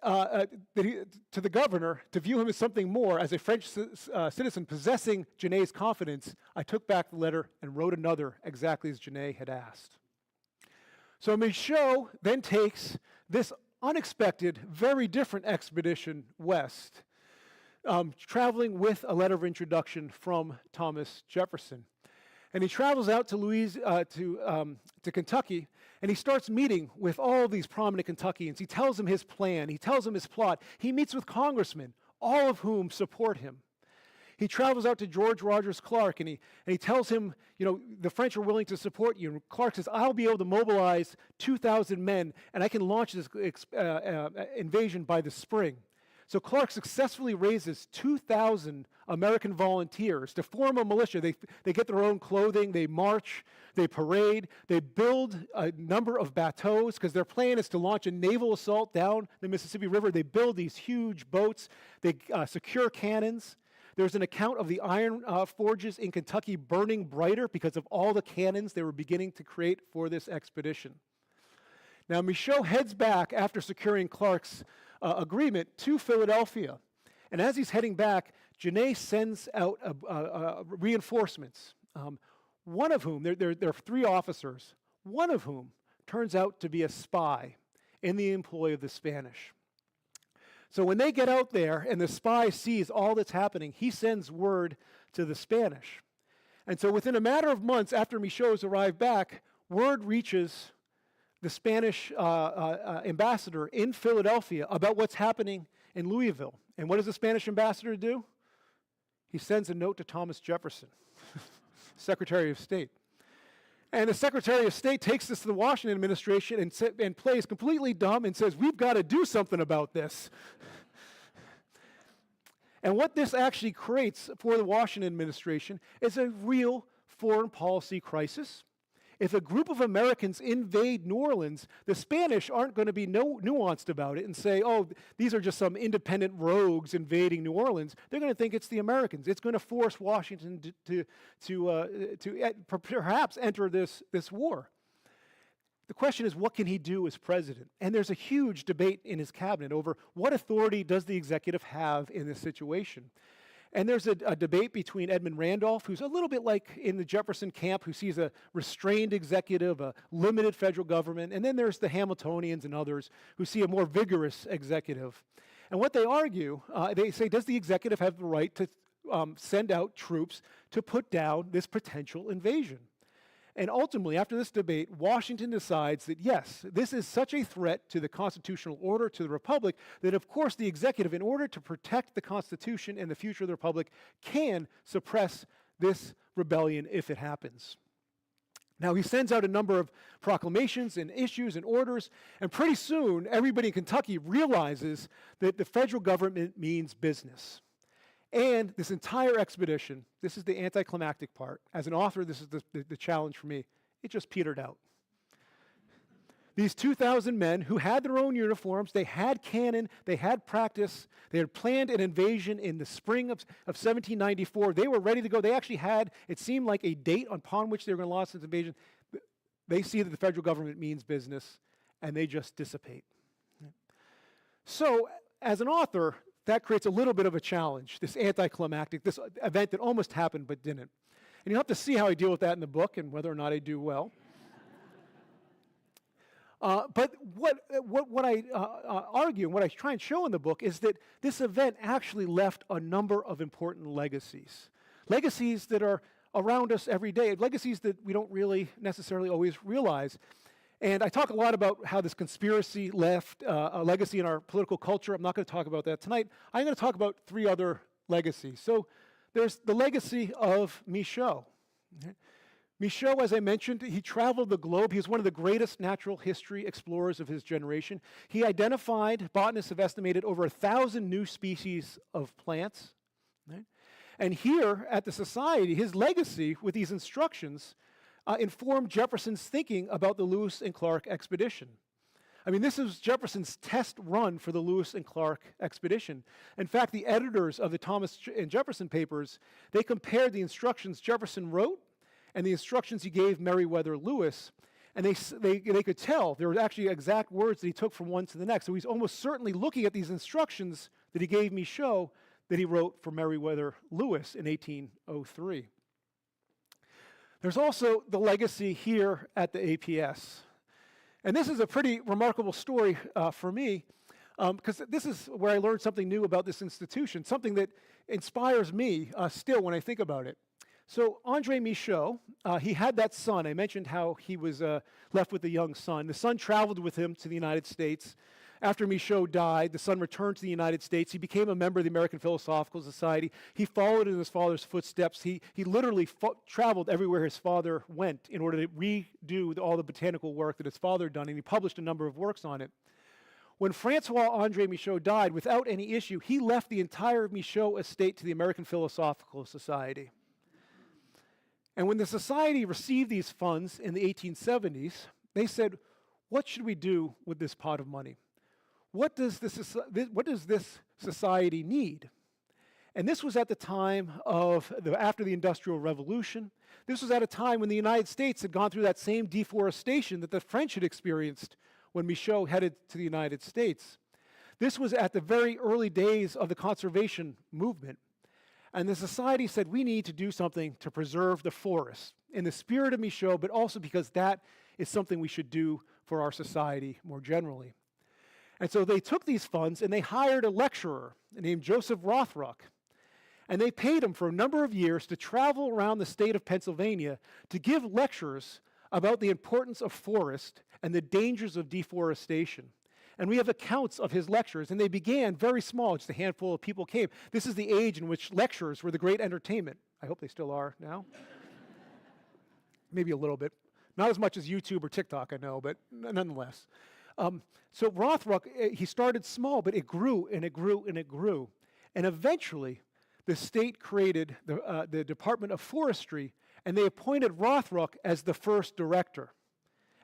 to the governor to view him as something more, as a French citizen possessing Genêt's confidence. I took back the letter and wrote another exactly as Genêt had asked. So Michaux then takes this unexpected, very different expedition west, traveling with a letter of introduction from Thomas Jefferson. And he travels out to Kentucky, and he starts meeting with all these prominent Kentuckians. He tells them his plan. He tells them his plot. He meets with congressmen, all of whom support him. He travels out to George Rogers Clark, and he tells him, the French are willing to support you. And Clark says, I'll be able to mobilize 2,000 men, and I can launch this invasion by the spring. So Clark successfully raises 2,000 American volunteers to form a militia. They get their own clothing, they march, they parade, they build a number of bateaus, because their plan is to launch a naval assault down the Mississippi River. They build these huge boats, they secure cannons. There's an account of the iron forges in Kentucky burning brighter because of all the cannons they were beginning to create for this expedition. Now, Michaux heads back after securing Clark's agreement to Philadelphia. And as he's heading back, Genêt sends out reinforcements, one of whom, there are 3 officers, one of whom turns out to be a spy in the employ of the Spanish. So when they get out there and the spy sees all that's happening, he sends word to the Spanish. And so within a matter of months after Michaux has arrived back, word reaches the Spanish ambassador in Philadelphia about what's happening in Louisville. And what does the Spanish ambassador do? He sends a note to Thomas Jefferson, Secretary of State. And the Secretary of State takes this to the Washington administration and plays completely dumb and says, we've got to do something about this. And what this actually creates for the Washington administration is a real foreign policy crisis. If a group of Americans invade New Orleans, the Spanish aren't going to be nuanced about it and say, oh, these are just some independent rogues invading New Orleans. They're going to think it's the Americans. It's going to force Washington to perhaps enter this war. The question is, what can he do as president? And there's a huge debate in his cabinet over what authority does the executive have in this situation. And there's a debate between Edmund Randolph, who's a little bit like in the Jefferson camp, who sees a restrained executive, a limited federal government, and then there's the Hamiltonians and others who see a more vigorous executive. And what they argue, they say, does the executive have the right to send out troops to put down this potential invasion? And ultimately, after this debate, Washington decides that yes, this is such a threat to the constitutional order, to the republic, that of course the executive, in order to protect the Constitution and the future of the republic, can suppress this rebellion if it happens. Now, he sends out a number of proclamations and issues and orders, and pretty soon everybody in Kentucky realizes that the federal government means business. And this entire expedition, this is the anticlimactic part. As an author, this is the challenge for me. It just petered out. These 2,000 men who had their own uniforms, they had cannon, they had practice, they had planned an invasion in the spring of 1794. They were ready to go. They actually had, it seemed like, a date upon which they were going to launch this invasion. They see that the federal government means business, and they just dissipate. So, as an author, that creates a little bit of a challenge, this anticlimactic, this event that almost happened but didn't. And you'll have to see how I deal with that in the book and whether or not I do well. But what I argue and what I try and show in the book is that this event actually left a number of important legacies. Legacies that are around us every day, legacies that we don't really necessarily always realize. And I talk a lot about how this conspiracy left a legacy in our political culture. I'm not going to talk about that tonight. I'm going to talk about 3 other legacies. So there's the legacy of Michaux. Okay. Michaux, as I mentioned, he traveled the globe. He was one of the greatest natural history explorers of his generation. He identified, botanists have estimated, over 1,000 new species of plants. Right? And here at the Society, his legacy with these instructions informed Jefferson's thinking about the Lewis and Clark expedition. I mean, this is Jefferson's test run for the Lewis and Clark expedition. In fact, the editors of the Thomas and Jefferson papers, they compared the instructions Jefferson wrote and the instructions he gave Meriwether Lewis, and they could tell there were actually exact words that he took from one to the next. So he's almost certainly looking at these instructions that he gave Michaux that he wrote for Meriwether Lewis in 1803. There's also the legacy here at the APS. And this is a pretty remarkable story for me, because this is where I learned something new about this institution, something that inspires me still when I think about it. So André Michaux, he had that son. I mentioned how he was left with a young son. The son traveled with him to the United States. After Michaux died, the son returned to the United States. He became a member of the American Philosophical Society. He followed in his father's footsteps. He literally traveled everywhere his father went in order to redo all the botanical work that his father had done, and he published a number of works on it. When Francois-André Michaux died, without any issue, he left the entire Michaux estate to the American Philosophical Society. And when the Society received these funds in the 1870s, they said, what should we do with this pot of money? What does this society need? And this was at the time of after the Industrial Revolution. This was at a time when the United States had gone through that same deforestation that the French had experienced when Michaux headed to the United States. This was at the very early days of the conservation movement. And the Society said, we need to do something to preserve the forest in the spirit of Michaux, but also because that is something we should do for our society more generally. And so they took these funds and they hired a lecturer named Joseph Rothrock. And they paid him for a number of years to travel around the state of Pennsylvania to give lectures about the importance of forest and the dangers of deforestation. And we have accounts of his lectures, and they began very small, just a handful of people came. This is the age in which lectures were the great entertainment. I hope they still are now. Maybe a little bit. Not as much as YouTube or TikTok, I know, but nonetheless. So Rothrock, he started small, but it grew and it grew and it grew. And eventually, the state created the Department of Forestry, and they appointed Rothrock as the first director.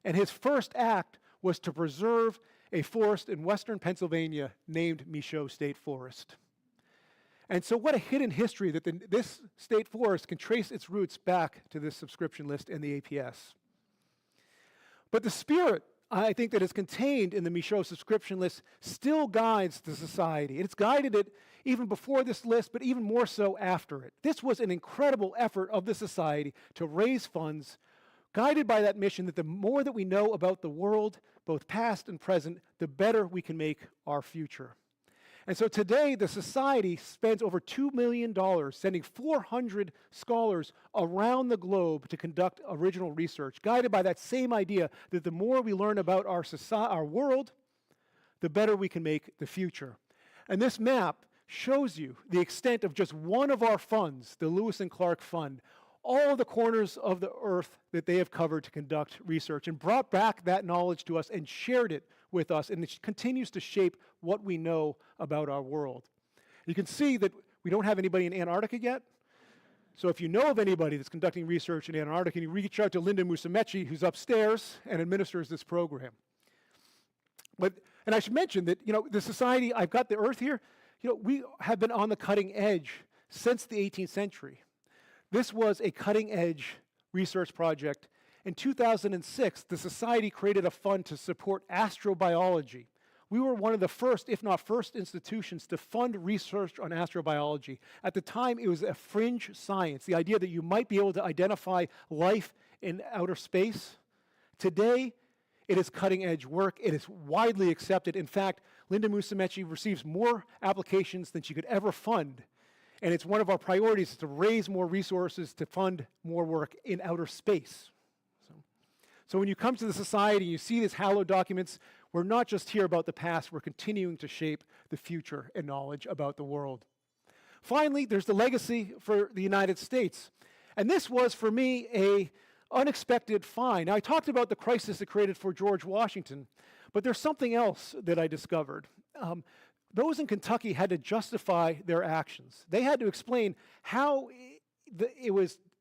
And his first act was to preserve a forest in western Pennsylvania named Michaux State Forest. And so what a hidden history that this state forest can trace its roots back to this subscription list and the APS. But the spirit, I think, that is contained in the Michaux subscription list still guides the Society. It's guided it even before this list, but even more so after it. This was an incredible effort of the Society to raise funds, guided by that mission that the more that we know about the world, both past and present, the better we can make our future. And so today, the Society spends over $2 million sending 400 scholars around the globe to conduct original research, guided by that same idea that the more we learn about our world, the better we can make the future. And this map shows you the extent of just one of our funds, the Lewis and Clark Fund, all the corners of the earth that they have covered to conduct research and brought back that knowledge to us and shared it with us, and it continues to shape what we know about our world. You can see that we don't have anybody in Antarctica yet. So if you know of anybody that's conducting research in Antarctica, you reach out to Linda Musumeci, who's upstairs and administers this program. And I should mention that, the Society, I've got the Earth here, we have been on the cutting edge since the 18th century. This was a cutting edge research project. In 2006, the Society created a fund to support astrobiology. We were one of the first, if not first, institutions to fund research on astrobiology. At the time, it was a fringe science, the idea that you might be able to identify life in outer space. Today, it is cutting-edge work. It is widely accepted. In fact, Linda Musumeci receives more applications than she could ever fund. And it's one of our priorities to raise more resources to fund more work in outer space. So when you come to the Society and you see these hallowed documents, we're not just here about the past, we're continuing to shape the future and knowledge about the world. Finally, there's the legacy for the United States. And this was, for me, an unexpected find. Now, I talked about the crisis it created for George Washington, but there's something else that I discovered. those in Kentucky had to justify their actions. They had to explain how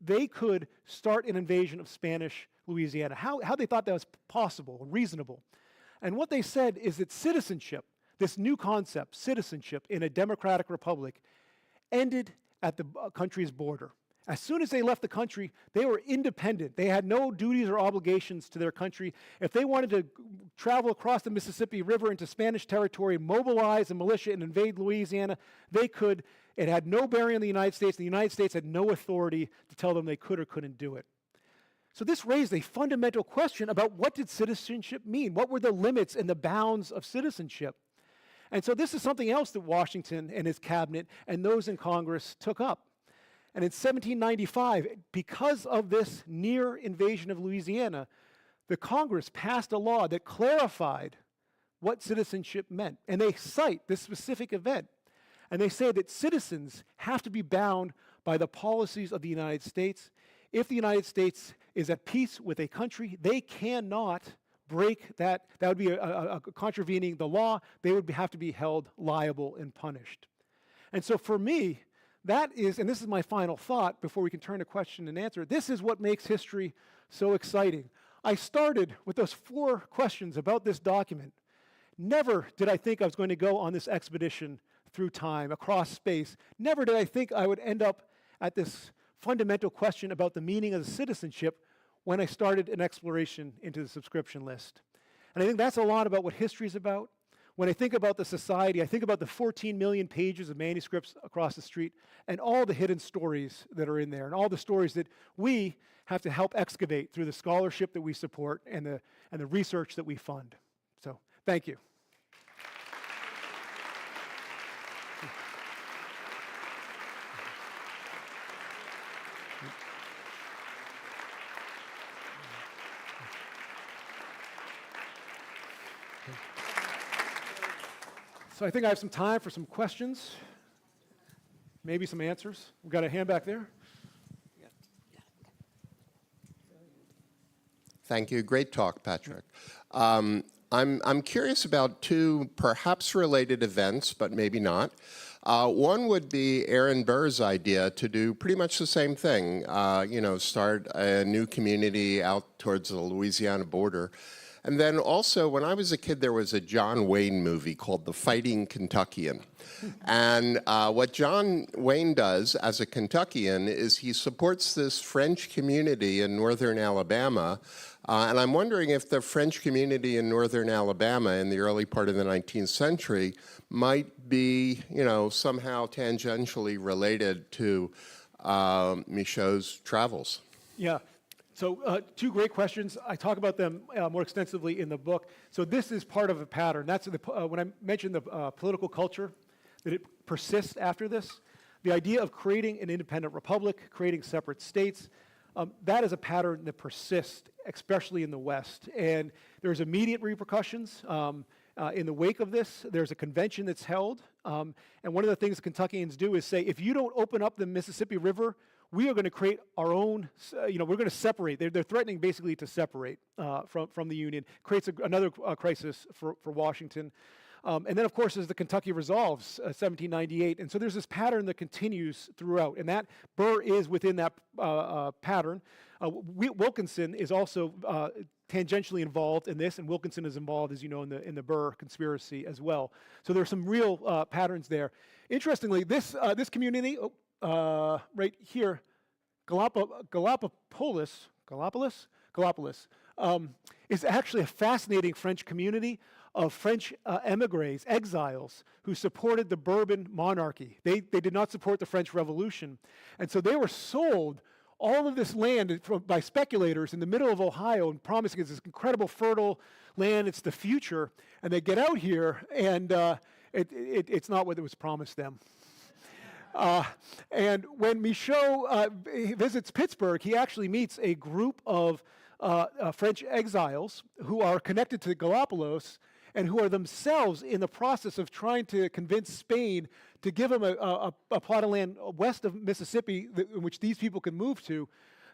they could start an invasion of Spanish Louisiana, how they thought that was possible, reasonable. And what they said is that citizenship, this new concept, citizenship in a democratic republic, ended at the country's border. As soon as they left the country, they were independent. They had no duties or obligations to their country. If they wanted to travel across the Mississippi River into Spanish territory, mobilize a militia and invade Louisiana, they could. It had no bearing on the United States. The United States had no authority to tell them they could or couldn't do it. So this raised a fundamental question about what did citizenship mean? What were the limits and the bounds of citizenship? And so this is something else that Washington and his cabinet and those in Congress took up. And in 1795, because of this near invasion of Louisiana, the Congress passed a law that clarified what citizenship meant. And they cite this specific event. And they say that citizens have to be bound by the policies of the United States. If the United States is at peace with a country, they cannot break that. That would be a contravening the law. They would have to be held liable and punished. And so for me, that is, and this is my final thought before we can turn to question and answer, this is what makes history so exciting. I started with those 4 questions about this document. Never did I think I was going to go on this expedition through time, across space. Never did I think I would end up at this fundamental question about the meaning of citizenship when I started an exploration into the subscription list. And I think that's a lot about what history is about. When I think about the society, I think about the 14 million pages of manuscripts across the street and all the hidden stories that are in there and all the stories that we have to help excavate through the scholarship that we support and the research that we fund. So, thank you. So I think I have some time for some questions, maybe some answers. We've got a hand back there. Thank you. Great talk, Patrick. I'm curious about 2 perhaps related events, but maybe not. One would be Aaron Burr's idea to do pretty much the same thing, start a new community out towards the Louisiana border. And then also, when I was a kid, there was a John Wayne movie called The Fighting Kentuckian. And what John Wayne does as a Kentuckian is he supports this French community in northern Alabama. And I'm wondering if the French community in northern Alabama in the early part of the 19th century might be, somehow tangentially related to Michaux's travels. Yeah. So 2 great questions. I talk about them more extensively in the book. So this is part of a pattern. That's when I mentioned the political culture, that it persists after this. The idea of creating an independent republic, creating separate states, that is a pattern that persists, especially in the West. And there's immediate repercussions. In the wake of this, there's a convention that's held. And one of the things Kentuckians do is say, if you don't open up the Mississippi River, we are going to create our own, we're going to separate. They're threatening basically to separate from the Union. Creates another crisis for Washington. And then, of course, as the Kentucky resolves, 1798. And so there's this pattern that continues throughout. And that Burr is within that pattern. Wilkinson is also tangentially involved in this, and Wilkinson is involved, as you know, in the Burr conspiracy as well. So there are some real patterns there. Interestingly, this community, right here, Gallipolis, is actually a fascinating French community of French emigres, exiles, who supported the Bourbon monarchy. They did not support the French Revolution. And so they were sold all of this land by speculators in the middle of Ohio and promising it's this incredible fertile land, it's the future. And they get out here, and it's not what was promised them. And when Michaux visits Pittsburgh, he actually meets a group of French exiles who are connected to Gallipolis and who are themselves in the process of trying to convince Spain to give them a plot of land west of Mississippi in which these people can move to.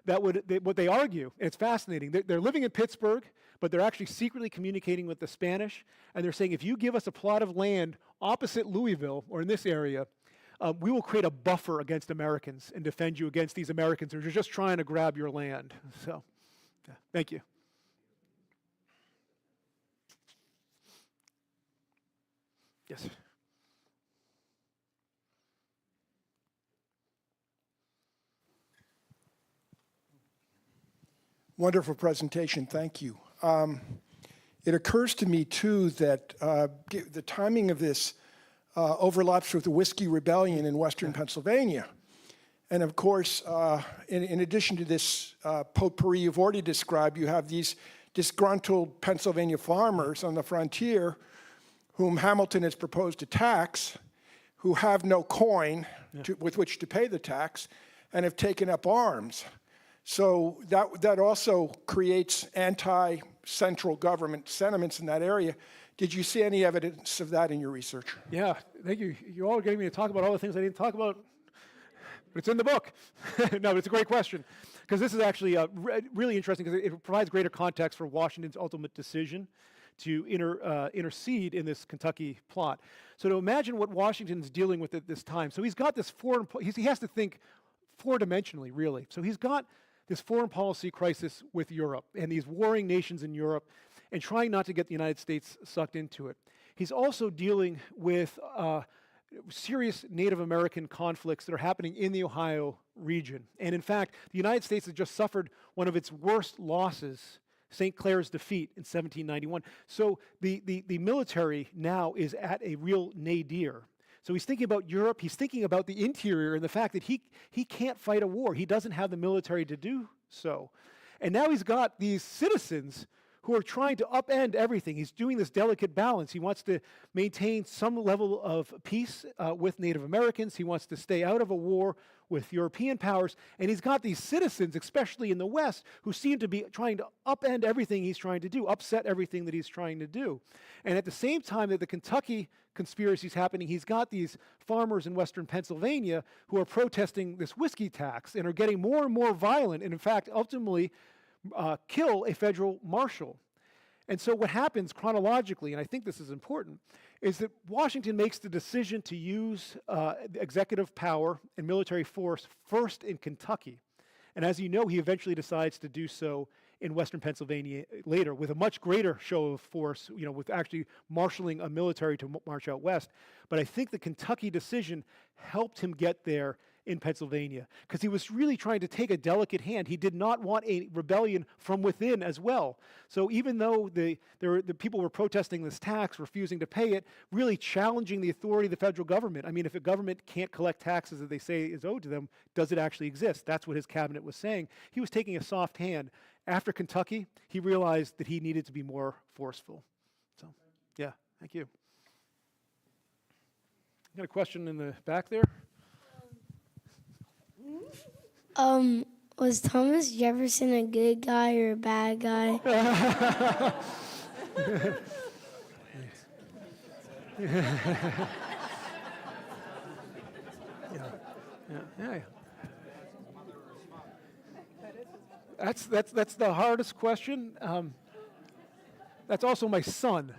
What they argue, and it's fascinating, they're living in Pittsburgh, but they're actually secretly communicating with the Spanish, and they're saying, if you give us a plot of land opposite Louisville, or in this area, we will create a buffer against Americans and defend you against these Americans who are just trying to grab your land. So, yeah, thank you. Yes. Wonderful presentation, thank you. It occurs to me too that the timing of this overlaps with the Whiskey Rebellion in Western Pennsylvania. And of course, in addition to this potpourri you've already described, you have these disgruntled Pennsylvania farmers on the frontier whom Hamilton has proposed to tax, who have no coin with which to pay the tax, and have taken up arms. So that also creates anti-central government sentiments in that area. Did you see any evidence of that in your research? Yeah, thank you. You all gave me to talk about all the things I didn't talk about, but it's in the book. No, but it's a great question, because this is actually really interesting, because it provides greater context for Washington's ultimate decision to intercede in this Kentucky plot. So to imagine what Washington's dealing with at this time. So he's got this he has to think four-dimensionally, really. So he's got this foreign policy crisis with Europe and these warring nations in Europe, and trying not to get the United States sucked into it. He's also dealing with serious Native American conflicts that are happening in the Ohio region. And in fact, the United States has just suffered one of its worst losses, St. Clair's defeat in 1791. So the military now is at a real nadir. So he's thinking about Europe, he's thinking about the interior and the fact that he can't fight a war. He doesn't have the military to do so. And now he's got these citizens who are trying to upend everything. He's doing this delicate balance. He wants to maintain some level of peace with Native Americans. He wants to stay out of a war with European powers. And he's got these citizens, especially in the West, who seem to be trying to upend everything he's trying to do, upset everything that he's trying to do. And at the same time that the Kentucky conspiracy is happening, he's got these farmers in Western Pennsylvania who are protesting this whiskey tax and are getting more and more violent, and in fact, ultimately, kill a federal marshal. And so what happens chronologically, and I think this is important, is that Washington makes the decision to use executive power and military force first in Kentucky. And as you know, he eventually decides to do so in Western Pennsylvania later with a much greater show of force, with actually marshaling a military to march out west. But I think the Kentucky decision helped him get there in Pennsylvania, because he was really trying to take a delicate hand. He did not want a rebellion from within as well. So even though the people were protesting this tax, refusing to pay it, really challenging the authority of the federal government. I mean, if a government can't collect taxes that they say is owed to them, does it actually exist? That's what his cabinet was saying. He was taking a soft hand. After Kentucky, he realized that he needed to be more forceful. So, yeah, thank you. Got a question in the back there? Was Thomas Jefferson a good guy or a bad guy? Yeah. That's the hardest question. That's also my son.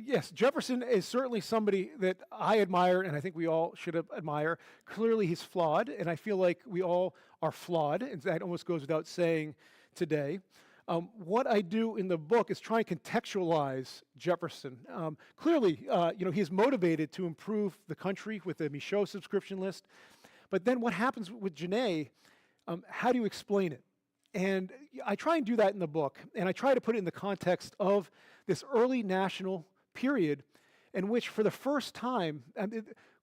Yes, Jefferson is certainly somebody that I admire, and I think we all should admire. Clearly, he's flawed, and I feel like we all are flawed, and that almost goes without saying today. What I do in the book is try and contextualize Jefferson. Clearly, he's motivated to improve the country with the Michaux subscription list, but then what happens with Genêt? How do you explain it? And I try and do that in the book, and I try to put it in the context of this early national period in which, for the first time,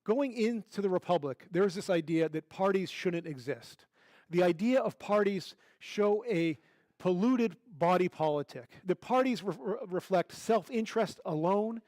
going into the Republic, there's this idea that parties shouldn't exist. The idea of parties show a polluted body politic. The parties reflect self-interest alone,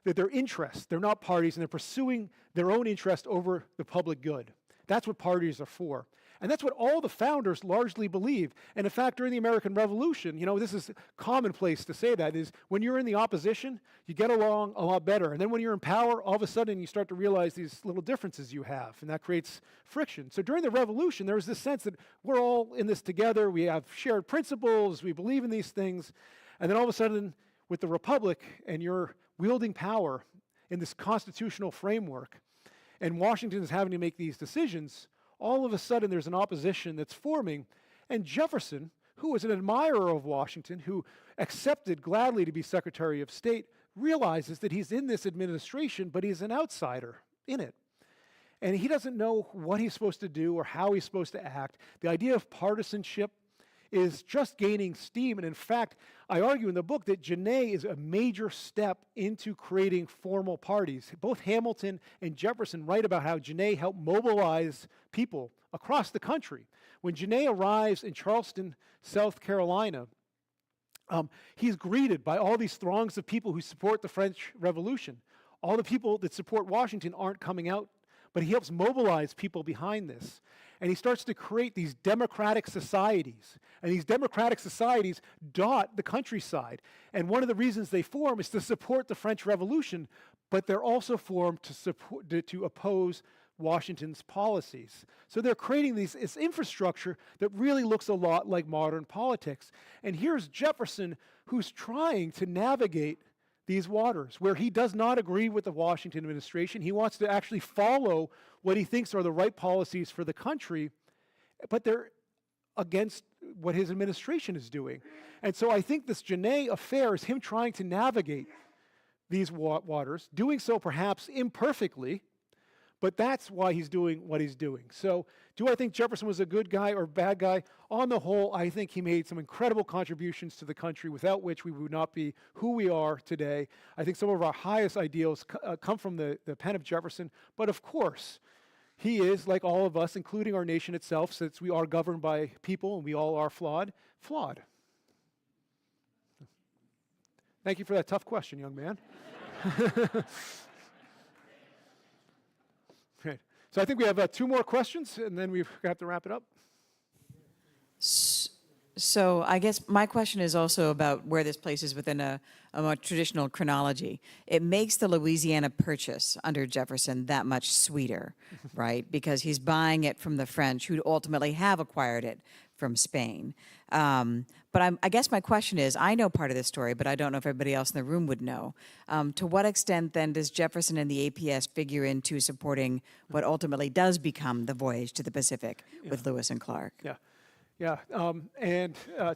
that they're interests, they're not parties, and they're pursuing their own interest over the public good. That's what parties are for. And that's what all the founders largely believe. And in fact, during the American Revolution, this is commonplace to say that, is when you're in the opposition, you get along a lot better. And then when you're in power, all of a sudden you start to realize these little differences you have, and that creates friction. So during the Revolution, there was this sense that we're all in this together, we have shared principles, we believe in these things. And then all of a sudden, with the Republic, and you're wielding power in this constitutional framework, and Washington is having to make these decisions, all of a sudden there's an opposition that's forming. And Jefferson, who was an admirer of Washington, who accepted gladly to be Secretary of State, realizes that he's in this administration, but he's an outsider in it. And he doesn't know what he's supposed to do or how he's supposed to act. The idea of partisanship is just gaining steam. And in fact, I argue in the book that Genêt is a major step into creating formal parties. Both Hamilton and Jefferson write about how Genêt helped mobilize people across the country. When Genêt arrives in Charleston, South Carolina, he's greeted by all these throngs of people who support the French Revolution. All the people that support Washington aren't coming out, but he helps mobilize people behind this. And he starts to create these democratic societies. And these democratic societies dot the countryside. And one of the reasons they form is to support the French Revolution, but they're also formed to oppose Washington's policies. So they're creating this infrastructure that really looks a lot like modern politics. And here's Jefferson, who's trying to navigate these waters, where he does not agree with the Washington administration. He wants to actually follow what he thinks are the right policies for the country, but they're against what his administration is doing. And so I think this Genêt affair is him trying to navigate these waters, doing so perhaps imperfectly, but that's why he's doing what he's doing. So do I think Jefferson was a good guy or bad guy? On the whole, I think he made some incredible contributions to the country, without which we would not be who we are today. I think some of our highest ideals come from the pen of Jefferson. But of course, he is, like all of us, including our nation itself, since we are governed by people and we all are flawed. Thank you for that tough question, young man. Great. So I think we have 2 more questions, and then we have to wrap it up. So I guess my question is also about where this places within a more traditional chronology. It makes the Louisiana Purchase under Jefferson that much sweeter, right? Because he's buying it from the French, who ultimately have acquired it from Spain. But I guess my question is, I know part of this story, but I don't know if everybody else in the room would know. To what extent then does Jefferson and the APS figure into supporting what ultimately does become the voyage to the Pacific with Lewis and Clark? Yeah.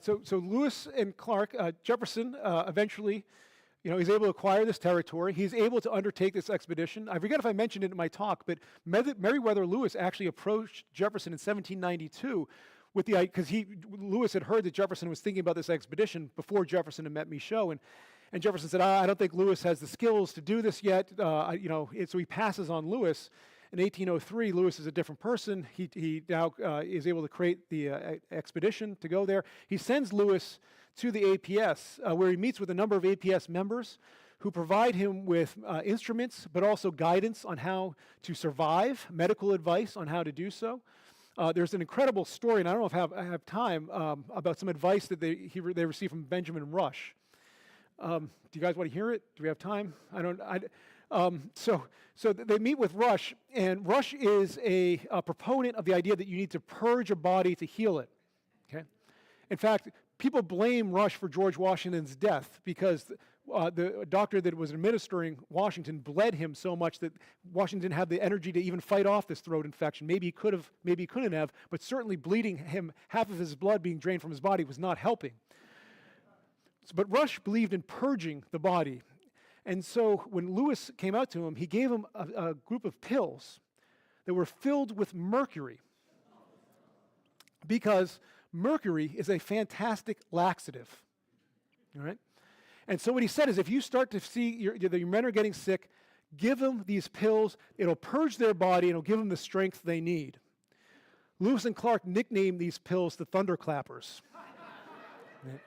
So Lewis and Clark, Jefferson eventually, he's able to acquire this territory. He's able to undertake this expedition. I forget if I mentioned it in my talk, but Meriwether Lewis actually approached Jefferson in 1792 with because Lewis had heard that Jefferson was thinking about this expedition before Jefferson had met Michaux, and Jefferson said, I don't think Lewis has the skills to do this yet. So he passes on Lewis. In 1803, Lewis is a different person. He now is able to create the expedition to go there. He sends Lewis to the APS, where he meets with a number of APS members who provide him with instruments, but also guidance on how to survive, medical advice on how to do so. There's an incredible story, and I don't know if I have time, about some advice that they received from Benjamin Rush. Do you guys want to hear it? Do we have time? So they meet with Rush, and Rush is a proponent of the idea that you need to purge a body to heal it. Okay? In fact, people blame Rush for George Washington's death because the doctor that was administering Washington bled him so much that Washington didn't have the energy to even fight off this throat infection. Maybe he could have, maybe he couldn't have, but certainly bleeding him, half of his blood being drained from his body was not helping. But Rush believed in purging the body. And so when Lewis came out to him, he gave him a group of pills that were filled with mercury, because mercury is a fantastic laxative. All right? And so what he said is, if you start to see your men are getting sick, give them these pills. It'll purge their body, and it'll give them the strength they need. Lewis and Clark nicknamed these pills the thunderclappers. Right?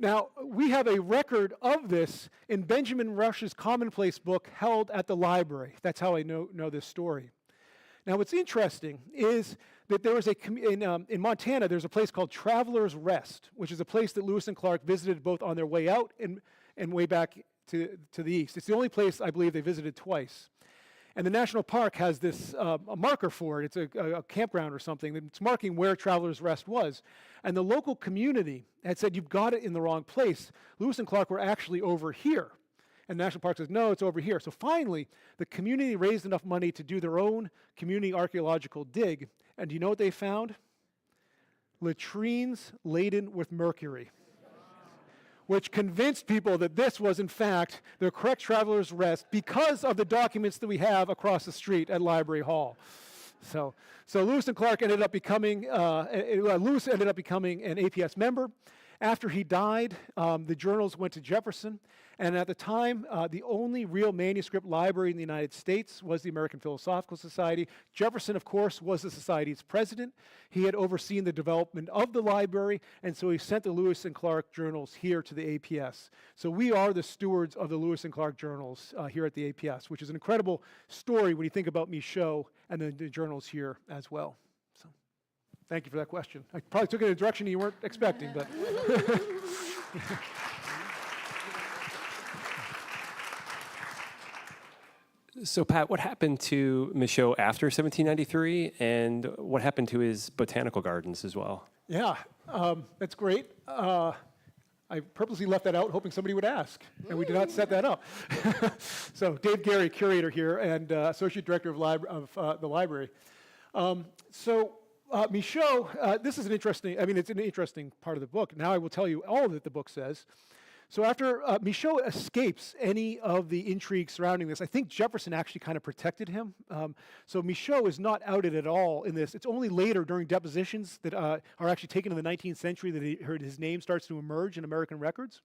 Now, we have a record of this in Benjamin Rush's commonplace book held at the library. That's how I know this story. Now, what's interesting is that there was in Montana, there's a place called Traveler's Rest, which is a place that Lewis and Clark visited both on their way out and way back to the east. It's the only place I believe they visited twice. And the national park has this a marker for it. It's a campground or something. It's marking where Traveler's Rest was. And the local community had said, you've got it in the wrong place. Lewis and Clark were actually over here. And the national park says, no, it's over here. So finally, the community raised enough money to do their own community archaeological dig. And do you know what they found? Latrines laden with mercury, which convinced people that this was, in fact, the correct Traveler's Rest because of the documents that we have across the street at Library Hall. So Lewis and Clark ended up becoming, Lewis ended up becoming an APS member. After he died, the journals went to Jefferson, and at the time, the only real manuscript library in the United States was the American Philosophical Society. Jefferson, of course, was the society's president. He had overseen the development of the library, and so he sent the Lewis and Clark journals here to the APS. So we are the stewards of the Lewis and Clark journals here at the APS, which is an incredible story when you think about Michaux and the journals here as well. Thank you for that question. I probably took it in a direction you weren't expecting, but. So, Pat, what happened to Michaux after 1793, and what happened to his botanical gardens as well? Yeah, that's great. I purposely left that out, hoping somebody would ask, and we did not set that up. So, Dave Gary, curator here, and associate director of the library. Michaux, this is an interesting, it's an interesting part of the book. Now I will tell you all that the book says. So after Michaux escapes any of the intrigue surrounding this, I think Jefferson actually kind of protected him. So Michaux is not outed at all in this. It's only later during depositions that are actually taken in the 19th century that his name starts to emerge in American records.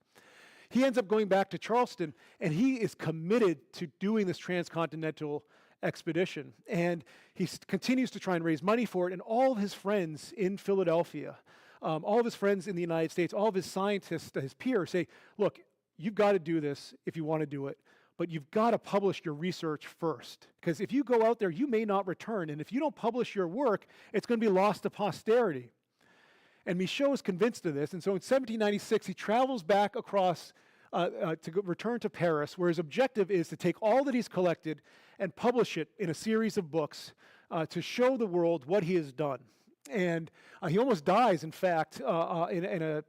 He ends up going back to Charleston, and he is committed to doing this transcontinental expedition. And he continues to try and raise money for it, and all of his friends in Philadelphia, all of his friends in the United States, all of his scientists, his peers say, look, you've got to do this if you want to do it, but you've got to publish your research first. Because if you go out there, you may not return, and if you don't publish your work, it's going to be lost to posterity. And Michaux is convinced of this, and so in 1796, he travels back across to return to Paris, where his objective is to take all that he's collected and publish it in a series of books to show the world what he has done. And he almost dies, in fact, in a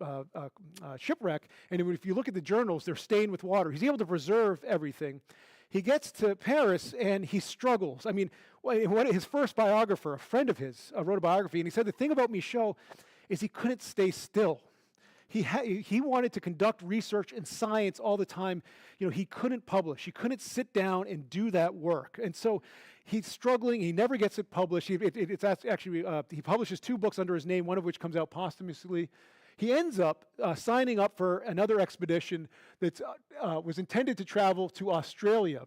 shipwreck. And if you look at the journals, they're stained with water. He's able to preserve everything. He gets to Paris, and he struggles. I mean, his first biographer, a friend of his, wrote a biography, and he said the thing about Michaux is he couldn't stay still. He wanted to conduct research and science all the time. You know, he couldn't publish. He couldn't sit down and do that work. And so he's struggling. He never gets it published. He publishes 2 books under his name, one of which comes out posthumously. He ends up signing up for another expedition that was intended to travel to Australia.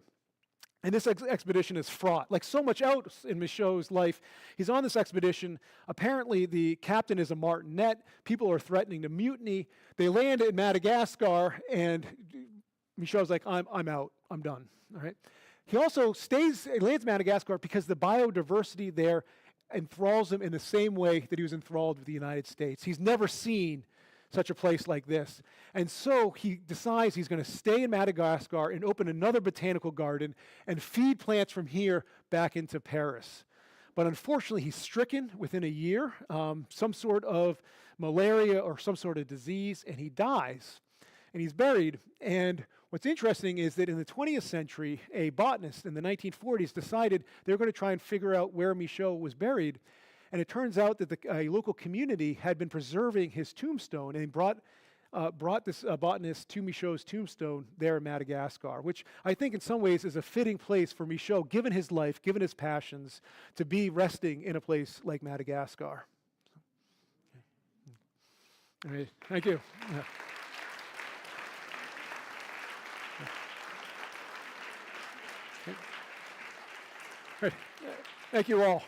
And this expedition is fraught. Like so much else in Michaux's life, he's on this expedition. Apparently, the captain is a martinet. People are threatening to mutiny. They land in Madagascar, and Michaux's like, I'm out. I'm done. All right. He also lands in Madagascar because the biodiversity there enthralls him in the same way that he was enthralled with the United States. He's never seen such a place like this. And so he decides he's going to stay in Madagascar and open another botanical garden and feed plants from here back into Paris. But unfortunately, he's stricken within a year, some sort of malaria or some sort of disease, and he dies. And he's buried. And what's interesting is that in the 20th century, a botanist in the 1940s decided they were going to try and figure out where Michaux was buried. And it turns out that a local community had been preserving his tombstone and brought this botanist to Michaux's tombstone there in Madagascar, which I think in some ways is a fitting place for Michaux, given his life, given his passions, to be resting in a place like Madagascar. All right, thank you. Yeah. Great. Thank you all.